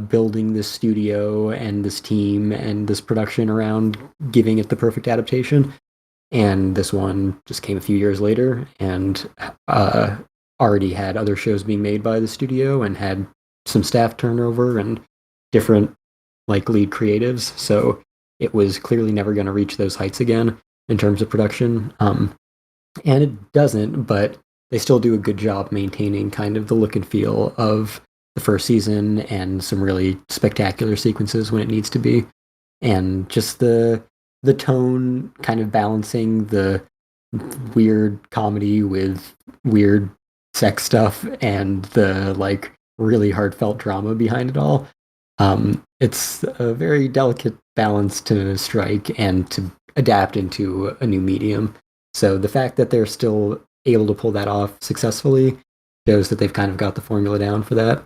building this studio and this team and this production around giving it the perfect adaptation. And this one just came a few years later and already had other shows being made by the studio and had some staff turnover and different like lead creatives. So it was clearly never going to reach those heights again in terms of production. And it doesn't, but they still do a good job maintaining kind of the look and feel of the first season and some really spectacular sequences when it needs to be. And just the tone kind of balancing the weird comedy with weird sex stuff and the like really heartfelt drama behind it all. It's a very delicate balance to strike and to adapt into a new medium. So the fact that they're still able to pull that off successfully shows that they've kind of got the formula down for that.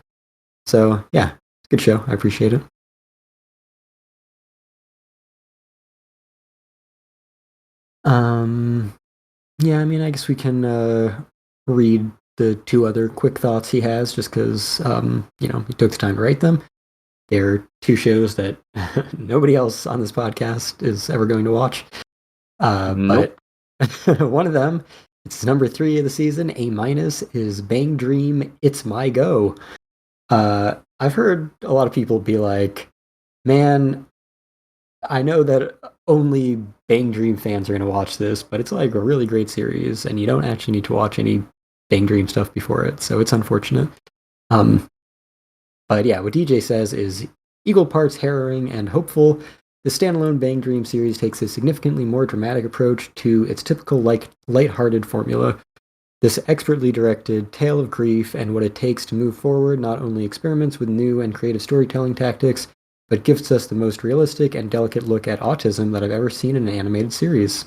So yeah, it's a good show. I appreciate it. Um, yeah, I mean, I guess we can read the two other quick thoughts he has, just because he took the time to write them. They're two shows that nobody else on this podcast is ever going to watch. Nope. But one of them, it's number 3 of the season, A minus, is Bang Dream, It's My Go. I've heard a lot of people be like, man, I know that only Bang Dream fans are going to watch this, but it's like a really great series, and you don't actually need to watch any Bang Dream stuff before it, so it's unfortunate. Um, but yeah, what DJ says is equal parts harrowing and hopeful. The standalone Bang Dream series takes a significantly more dramatic approach to its typical like light-hearted formula. This expertly directed tale of grief and what it takes to move forward not only experiments with new and creative storytelling tactics, but gives us the most realistic and delicate look at autism that I've ever seen in an animated series.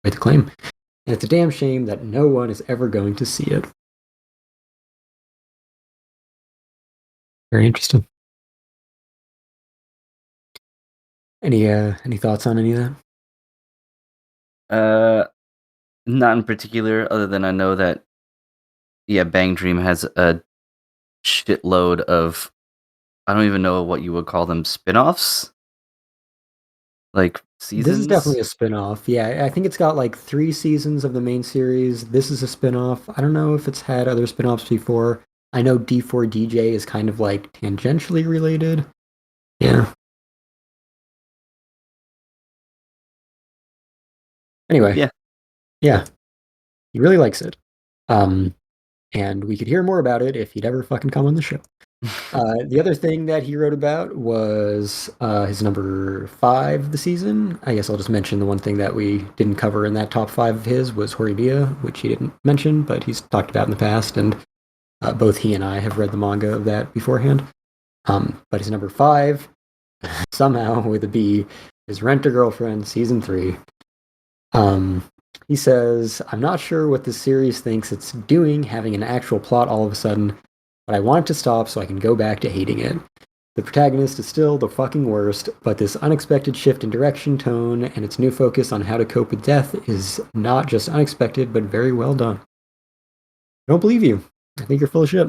Quite the claim. And it's a damn shame that no one is ever going to see it. Very interesting. Any thoughts on any of that? Not in particular, other than I know that Bang Dream has a shitload of, I don't even know what you would call them, spin-offs? Like This is definitely seasons? a spin-off. Yeah, I think it's got like 3 seasons of the main series. This is a spin-off. I don't know if it's had other spin-offs before. I know D4DJ is kind of like tangentially related. Yeah. Anyway, Yeah. yeah, he really likes it. Um, and we could hear more about it if he'd ever fucking come on the show. The other thing that he wrote about was his number 5 of the season. I guess I'll just mention the one thing that we didn't cover in that top 5 of his was Horimiya, which he didn't mention, but he's talked about in the past, and both he and I have read the manga of that beforehand. But his number 5, somehow with a B, is Rent a Girlfriend Season 3. He says, I'm not sure what this series thinks it's doing, having an actual plot all of a sudden, but I want it to stop so I can go back to hating it. The protagonist is still the fucking worst, but this unexpected shift in direction, tone, and its new focus on how to cope with death is not just unexpected, but very well done. I don't believe you. I think you're full of shit.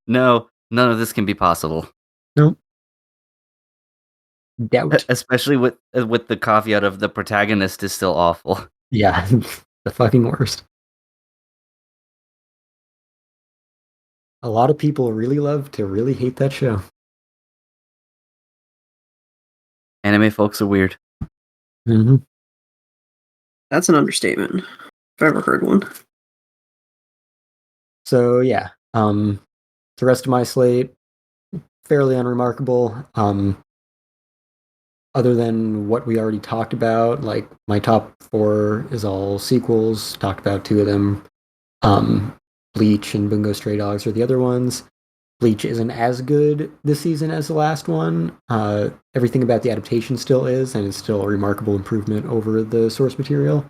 No, none of this can be possible. Nope. Doubt. Especially with the caveat of the protagonist is still awful. Yeah, the fucking worst. A lot of people really love to really hate that show. Anime folks are weird. Mm-hmm. That's an understatement, if I've ever heard one. So yeah, the rest of my slate fairly unremarkable. Other than what we already talked about, like my top 4 is all sequels. Talked about 2 of them. Bleach and Bungo Stray Dogs are the other ones. Bleach isn't as good this season as the last one. Everything about the adaptation still is, and it's still a remarkable improvement over the source material.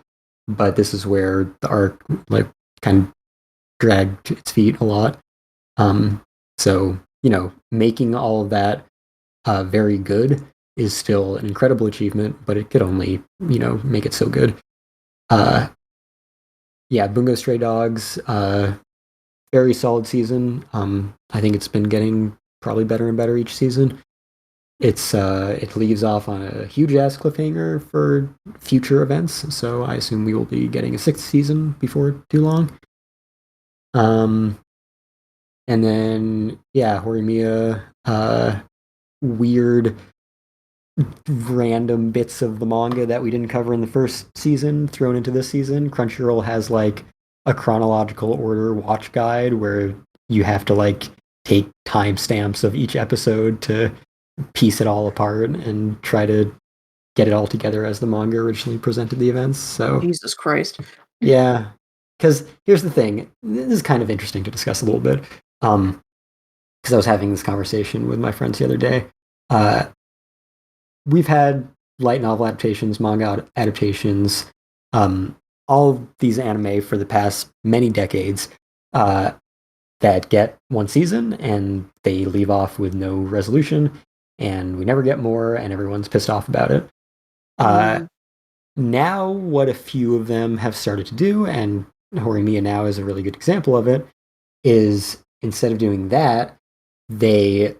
But this is where the arc like kind of dragged its feet a lot. So making all of that very good is still an incredible achievement, but it could only make it so good. Yeah, Bungo Stray Dogs, very solid season. I think it's been getting probably better and better each season. It leaves off on a huge ass cliffhanger for future events, so I assume we will be getting a 6th season before too long. And then yeah, Horimiya, weird random bits of the manga that we didn't cover in the first season thrown into this season. Crunchyroll has like a chronological order watch guide where you have to like take timestamps of each episode to piece it all apart and try to get it all together as the manga originally presented the events. So Jesus Christ. yeah, because here's the thing. This is kind of interesting to discuss a little bit. Because I was having this conversation with my friends the other day. We've had light novel adaptations, manga adaptations, all these anime for the past many decades that get one season and they leave off with no resolution, and we never get more, and everyone's pissed off about it. Now, what a few of them have started to do, and Horimiya now is a really good example of it, is instead of doing that, they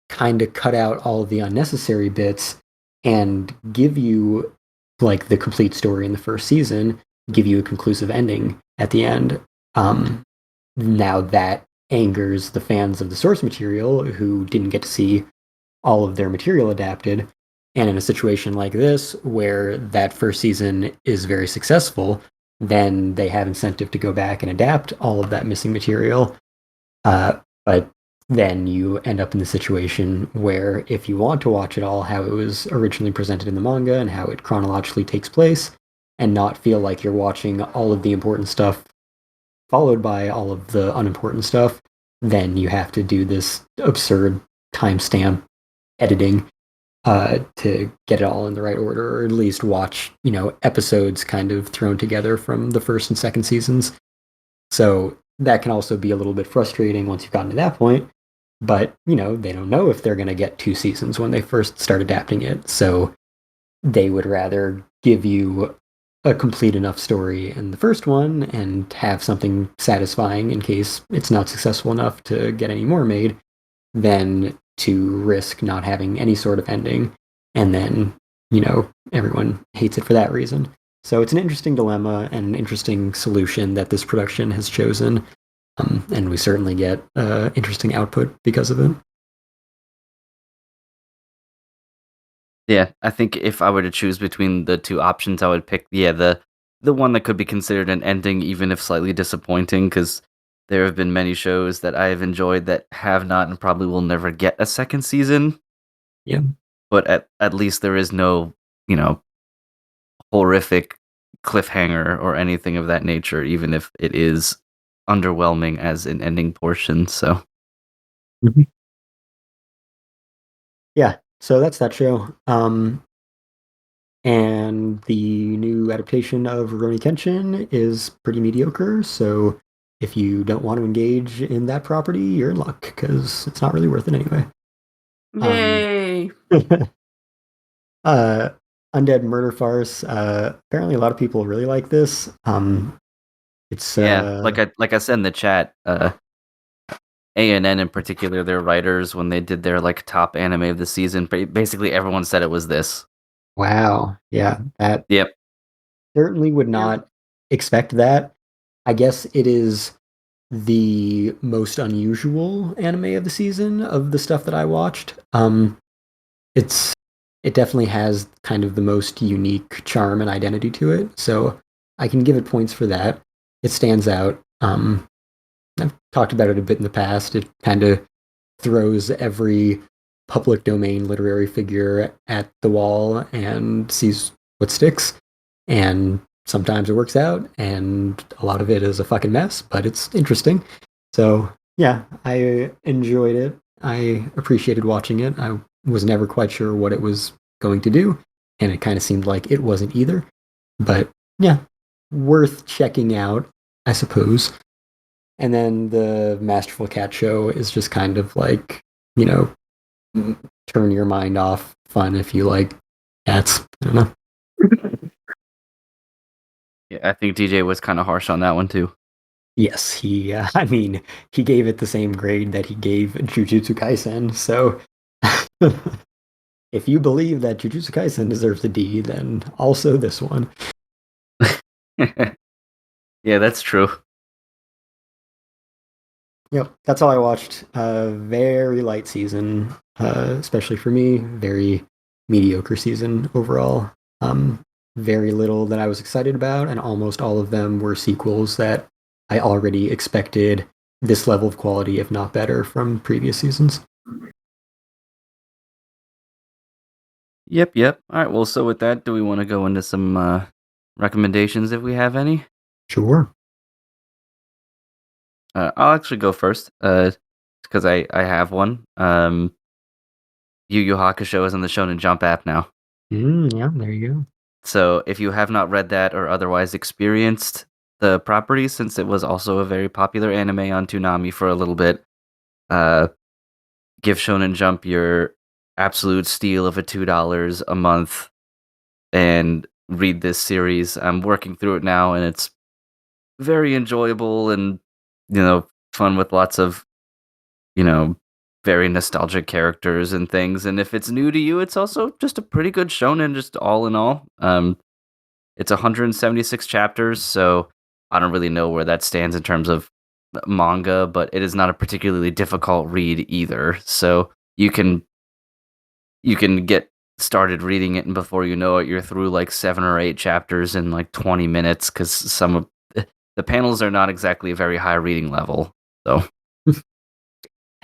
kind of cut out all of the unnecessary bits and give you like the complete story in the first season, give you a conclusive ending at the end. Now that angers the fans of the source material who didn't get to see all of their material adapted. And in a situation like this, where that first season is very successful, then they have incentive to go back and adapt all of that missing material. But then you end up in the situation where if you want to watch it all how it was originally presented in the manga and how it chronologically takes place, and not feel like you're watching all of the important stuff followed by all of the unimportant stuff, then you have to do this absurd timestamp editing to get it all in the right order, or at least watch, episodes kind of thrown together from the first and second seasons. So that can also be a little bit frustrating once you've gotten to that point. But, they don't know if they're going to get 2 seasons when they first start adapting it. So they would rather give you a complete enough story in the first one and have something satisfying in case it's not successful enough to get any more made than to risk not having any sort of ending. And then, everyone hates it for that reason. So it's an interesting dilemma and an interesting solution that this production has chosen. And we certainly get interesting output because of it. Yeah, I think if I were to choose between the 2 options, I would pick the one that could be considered an ending, even if slightly disappointing, because there have been many shows that I have enjoyed that have not and probably will never get a second season. Yeah. But at least there is no, horrific cliffhanger or anything of that nature, even if it is underwhelming as an ending portion. So Mm-hmm. Yeah, so that's that show. And the new adaptation of Rurouni Kenshin is pretty mediocre. So if you don't want to engage in that property, you're in luck because it's not really worth it anyway. Yay! Undead Murder Farce. Apparently, a lot of people really like this. It's yeah, like I said in the chat, A&N in particular, their writers, when they did their like top anime of the season, basically everyone said it was this. Wow. Yeah, that Yep. certainly would Yeah. not expect that. I guess it is the most unusual anime of the season of the stuff that I watched. It's it definitely has kind of the most unique charm and identity to it. So I can give it points for that. It stands out. I've talked about it a bit in the past. It kind of throws every public domain literary figure at the wall and sees what sticks. And sometimes it works out, and a lot of it is a fucking mess, but it's interesting. So, yeah, I enjoyed it. I appreciated watching it. I was never quite sure what it was going to do, and it kind of seemed like it wasn't either. But, yeah, worth checking out, I suppose. And then the Masterful Cat Show is just kind of like, you know, turn your mind off fun if you like cats. I don't know. Yeah, I think DJ was kind of harsh on that one too. Yes, I mean, he gave it the same grade that he gave Jujutsu Kaisen. So, if you believe that Jujutsu Kaisen deserves a D, then also this one. Yeah, that's true. Yep, that's all I watched. Very light season, especially for me. Very mediocre season overall. Very little that I was excited about, and almost all of them were sequels that I already expected this level of quality, if not better, from previous seasons. Yep. All right. Well, so with that, do we want to go into some recommendations if we have any? Sure. I'll actually go first, because I have one. Yu Yu Hakusho is on the Shonen Jump app now. Yeah, there you go. So if you have not read that or otherwise experienced the property, since it was also a very popular anime on Toonami for a little bit, give Shonen Jump your absolute steal of a $2 a month and read this series. I'm working through it now, and it's very enjoyable and fun with lots of very nostalgic characters and things. And if it's new to you, it's also just a pretty good shonen, just all in all. It's 176 chapters, so I don't really know where that stands in terms of manga, but it is not a particularly difficult read either. So you can get started reading it, and before you know it, you're through like 7 or 8 chapters in like 20 minutes, because some of the panels are not exactly a very high reading level. So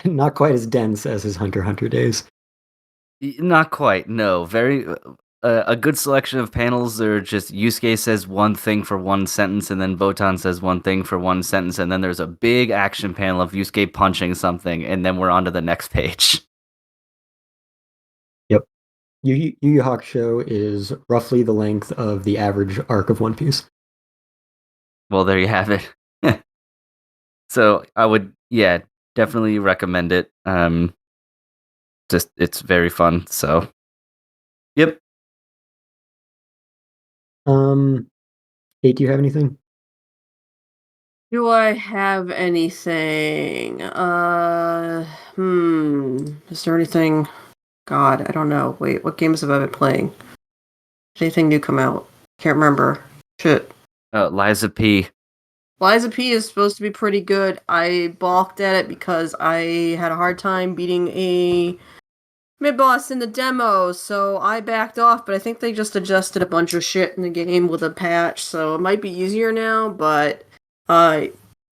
Not quite as dense as his Hunter x Hunter days. not quite, no. Very a good selection of panels. They're just Yusuke says one thing for one sentence, and then Botan says one thing for one sentence, and then there's a big action panel of Yusuke punching something, and then we're on to the next page. Yep. Yu Yu Hakusho is roughly the length of the average arc of One Piece. Well, there you have it. So I would, yeah, definitely recommend it. Just it's very fun. So, yep. Kate, do you have anything? Do I have anything? Is there anything? God, I don't know. Wait, what games have I been playing? Did anything new come out? Can't remember. Shit. Liza P. Liza P is supposed to be pretty good. I balked at it because I had a hard time beating a mid-boss in the demo, so I backed off, but I think they just adjusted a bunch of shit in the game with a patch, so it might be easier now, but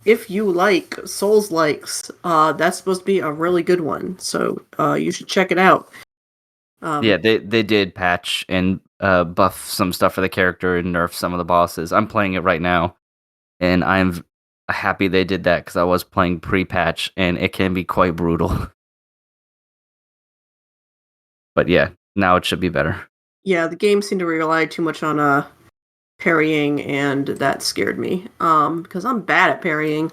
if you like Souls-likes, that's supposed to be a really good one, so you should check it out. Yeah, they did patch and buff some stuff for the character and nerf some of the bosses. I'm playing it right now, and I'm happy they did that because I was playing pre-patch, and it can be quite brutal. But yeah, now it should be better. Yeah, the game seemed to rely too much on parrying, and that scared me. Because I'm bad at parrying.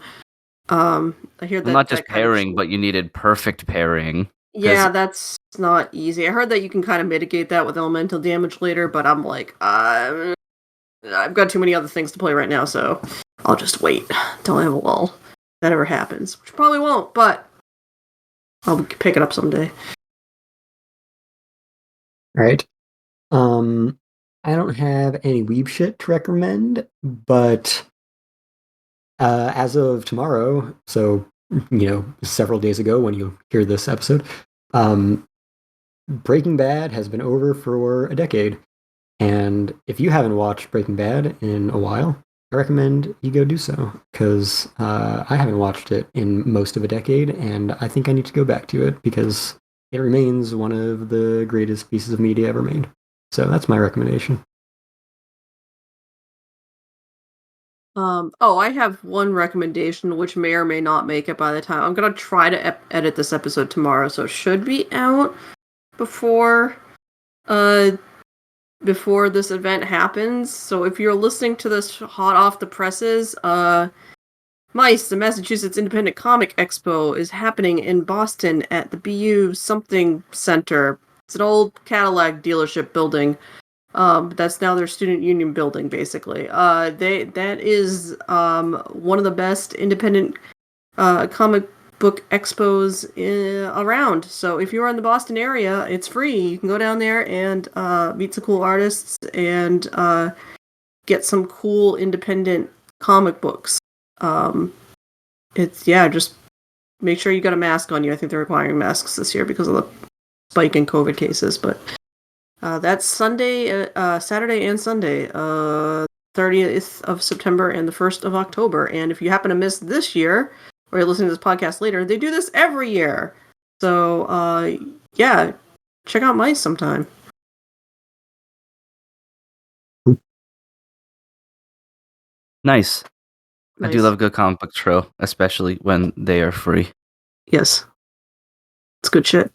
I hear that Not just that kind of pairing, but you needed perfect pairing. Yeah, that's not easy. I heard that you can kind of mitigate that with elemental damage later, but I'm like, I've got too many other things to play right now, so I'll just wait till I have a lull. If that ever happens, which probably won't, but I'll pick it up someday. All right. I don't have any weeb shit to recommend, but as of tomorrow, so several days ago when you hear this episode, Breaking Bad has been over for a decade. And if you haven't watched Breaking Bad in a while, I recommend you go do so because I haven't watched it in most of a decade, and I think I need to go back to it because it remains one of the greatest pieces of media ever made. So that's my recommendation. I have one recommendation which may or may not make it by the time. I'm gonna try to edit this episode tomorrow, so it should be out before before this event happens. So if you're listening to this hot off the presses, MICE, the Massachusetts Independent Comic Expo, is happening in Boston at the BU something center. It's an old Cadillac dealership building. That's now their student union building, basically. That is one of the best independent comic book expos around. So if you're in the Boston area, it's free. You can go down there and meet some cool artists and get some cool independent comic books. Just make sure you got a mask on you. I think they're requiring masks this year because of the spike in COVID cases, but that's Saturday and Sunday, 30th of September and the 1st of October. And if you happen to miss this year, or you're listening to this podcast later, they do this every year. So, check out MICE sometime. Nice. I do love good comic book show, especially when they are free. Yes. It's good shit.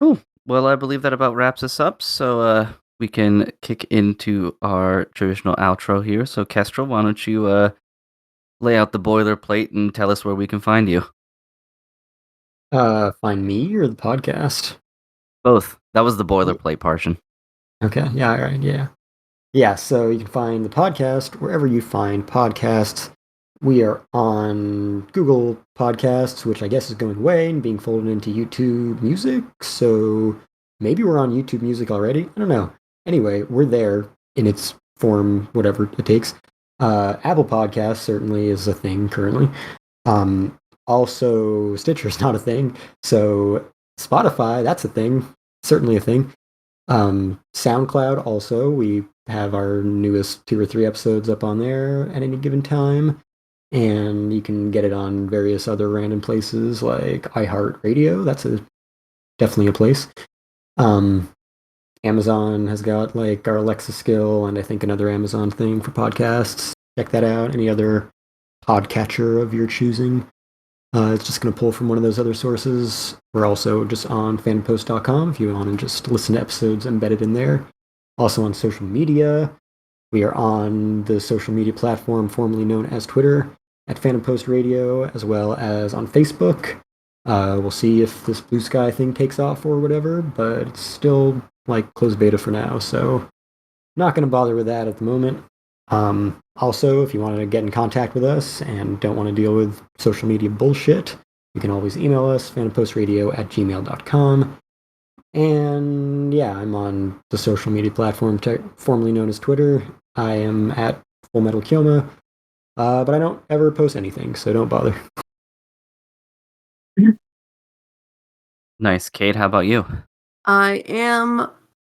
Cool. Well, I believe that about wraps us up. So we can kick into our traditional outro here. So Kestrel, why don't you lay out the boilerplate and tell us where we can find you? Find me or the podcast? Both. That was the boilerplate portion. Okay. Yeah. All right. Yeah. Yeah. So you can find the podcast wherever you find podcasts. We are on Google Podcasts, which I guess is going away and being folded into YouTube Music. So maybe we're on YouTube Music already. I don't know. Anyway, we're there in its form, whatever it takes. Apple Podcasts certainly is a thing currently. Also, Stitcher's not a thing. So Spotify, that's a thing. Certainly a thing. SoundCloud also, we have our newest 2 or 3 episodes up on there at any given time. And you can get it on various other random places like iHeartRadio. That's definitely a place. Amazon has got like our Alexa skill and I think another Amazon thing for podcasts. Check that out. Any other podcatcher of your choosing. It's just going to pull from one of those other sources. We're also just on fanpost.com if you want to just listen to episodes embedded in there. Also on social media. We are on the social media platform formerly known as Twitter at Fandom Post Radio, as well as on Facebook. We'll see if this Blue Sky thing takes off or whatever, but it's still like closed beta for now, so not going to bother with that at the moment. Also, if you want to get in contact with us and don't want to deal with social media bullshit, you can always email us, fandompostradio@gmail.com. And yeah, I'm on the social media platform formerly known as Twitter. I am at Full Metal Kioma, but I don't ever post anything, so don't bother. Nice. Kate, how about you? I am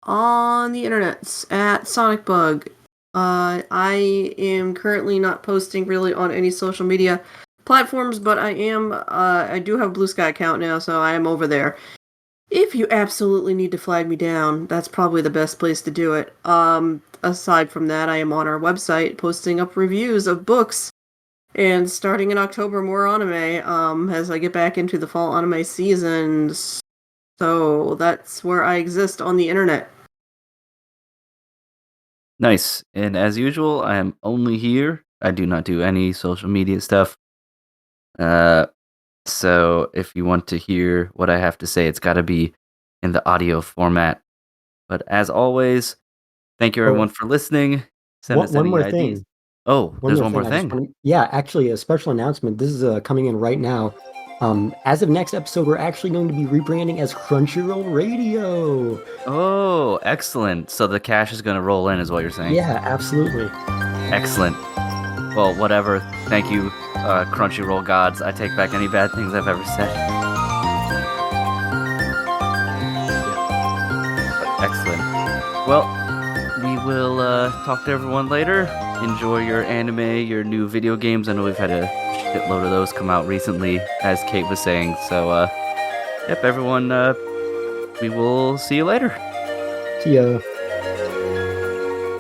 on the internet at SonicBug. I am currently not posting really on any social media platforms, but I do have a Blue Sky account now, so I am over there. If you absolutely need to flag me down, that's probably the best place to do it. Aside from that, I am on our website posting up reviews of books. And starting in October, more anime, as I get back into the fall anime season. So that's where I exist on the internet. Nice. And as usual, I am only here. I do not do any social media stuff. So if you want to hear what I have to say, it's got to be in the audio format. But as always, thank you everyone for listening. Send us any more ideas. thing. Oh, there's one more thing. Yeah, actually, a special announcement. This is coming in right now. As of next episode, we're actually going to be rebranding as Crunchyroll Radio. Oh, excellent. So the cash is going to roll in, is what you're saying? Yeah, absolutely. Excellent. Well, whatever. Thank you, Crunchyroll gods. I take back any bad things I've ever said. But excellent. Well, we will talk to everyone later. Enjoy your anime, your new video games. I know we've had a shitload of those come out recently, as Kate was saying. So, yep, everyone, we will see you later. See ya.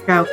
Ciao.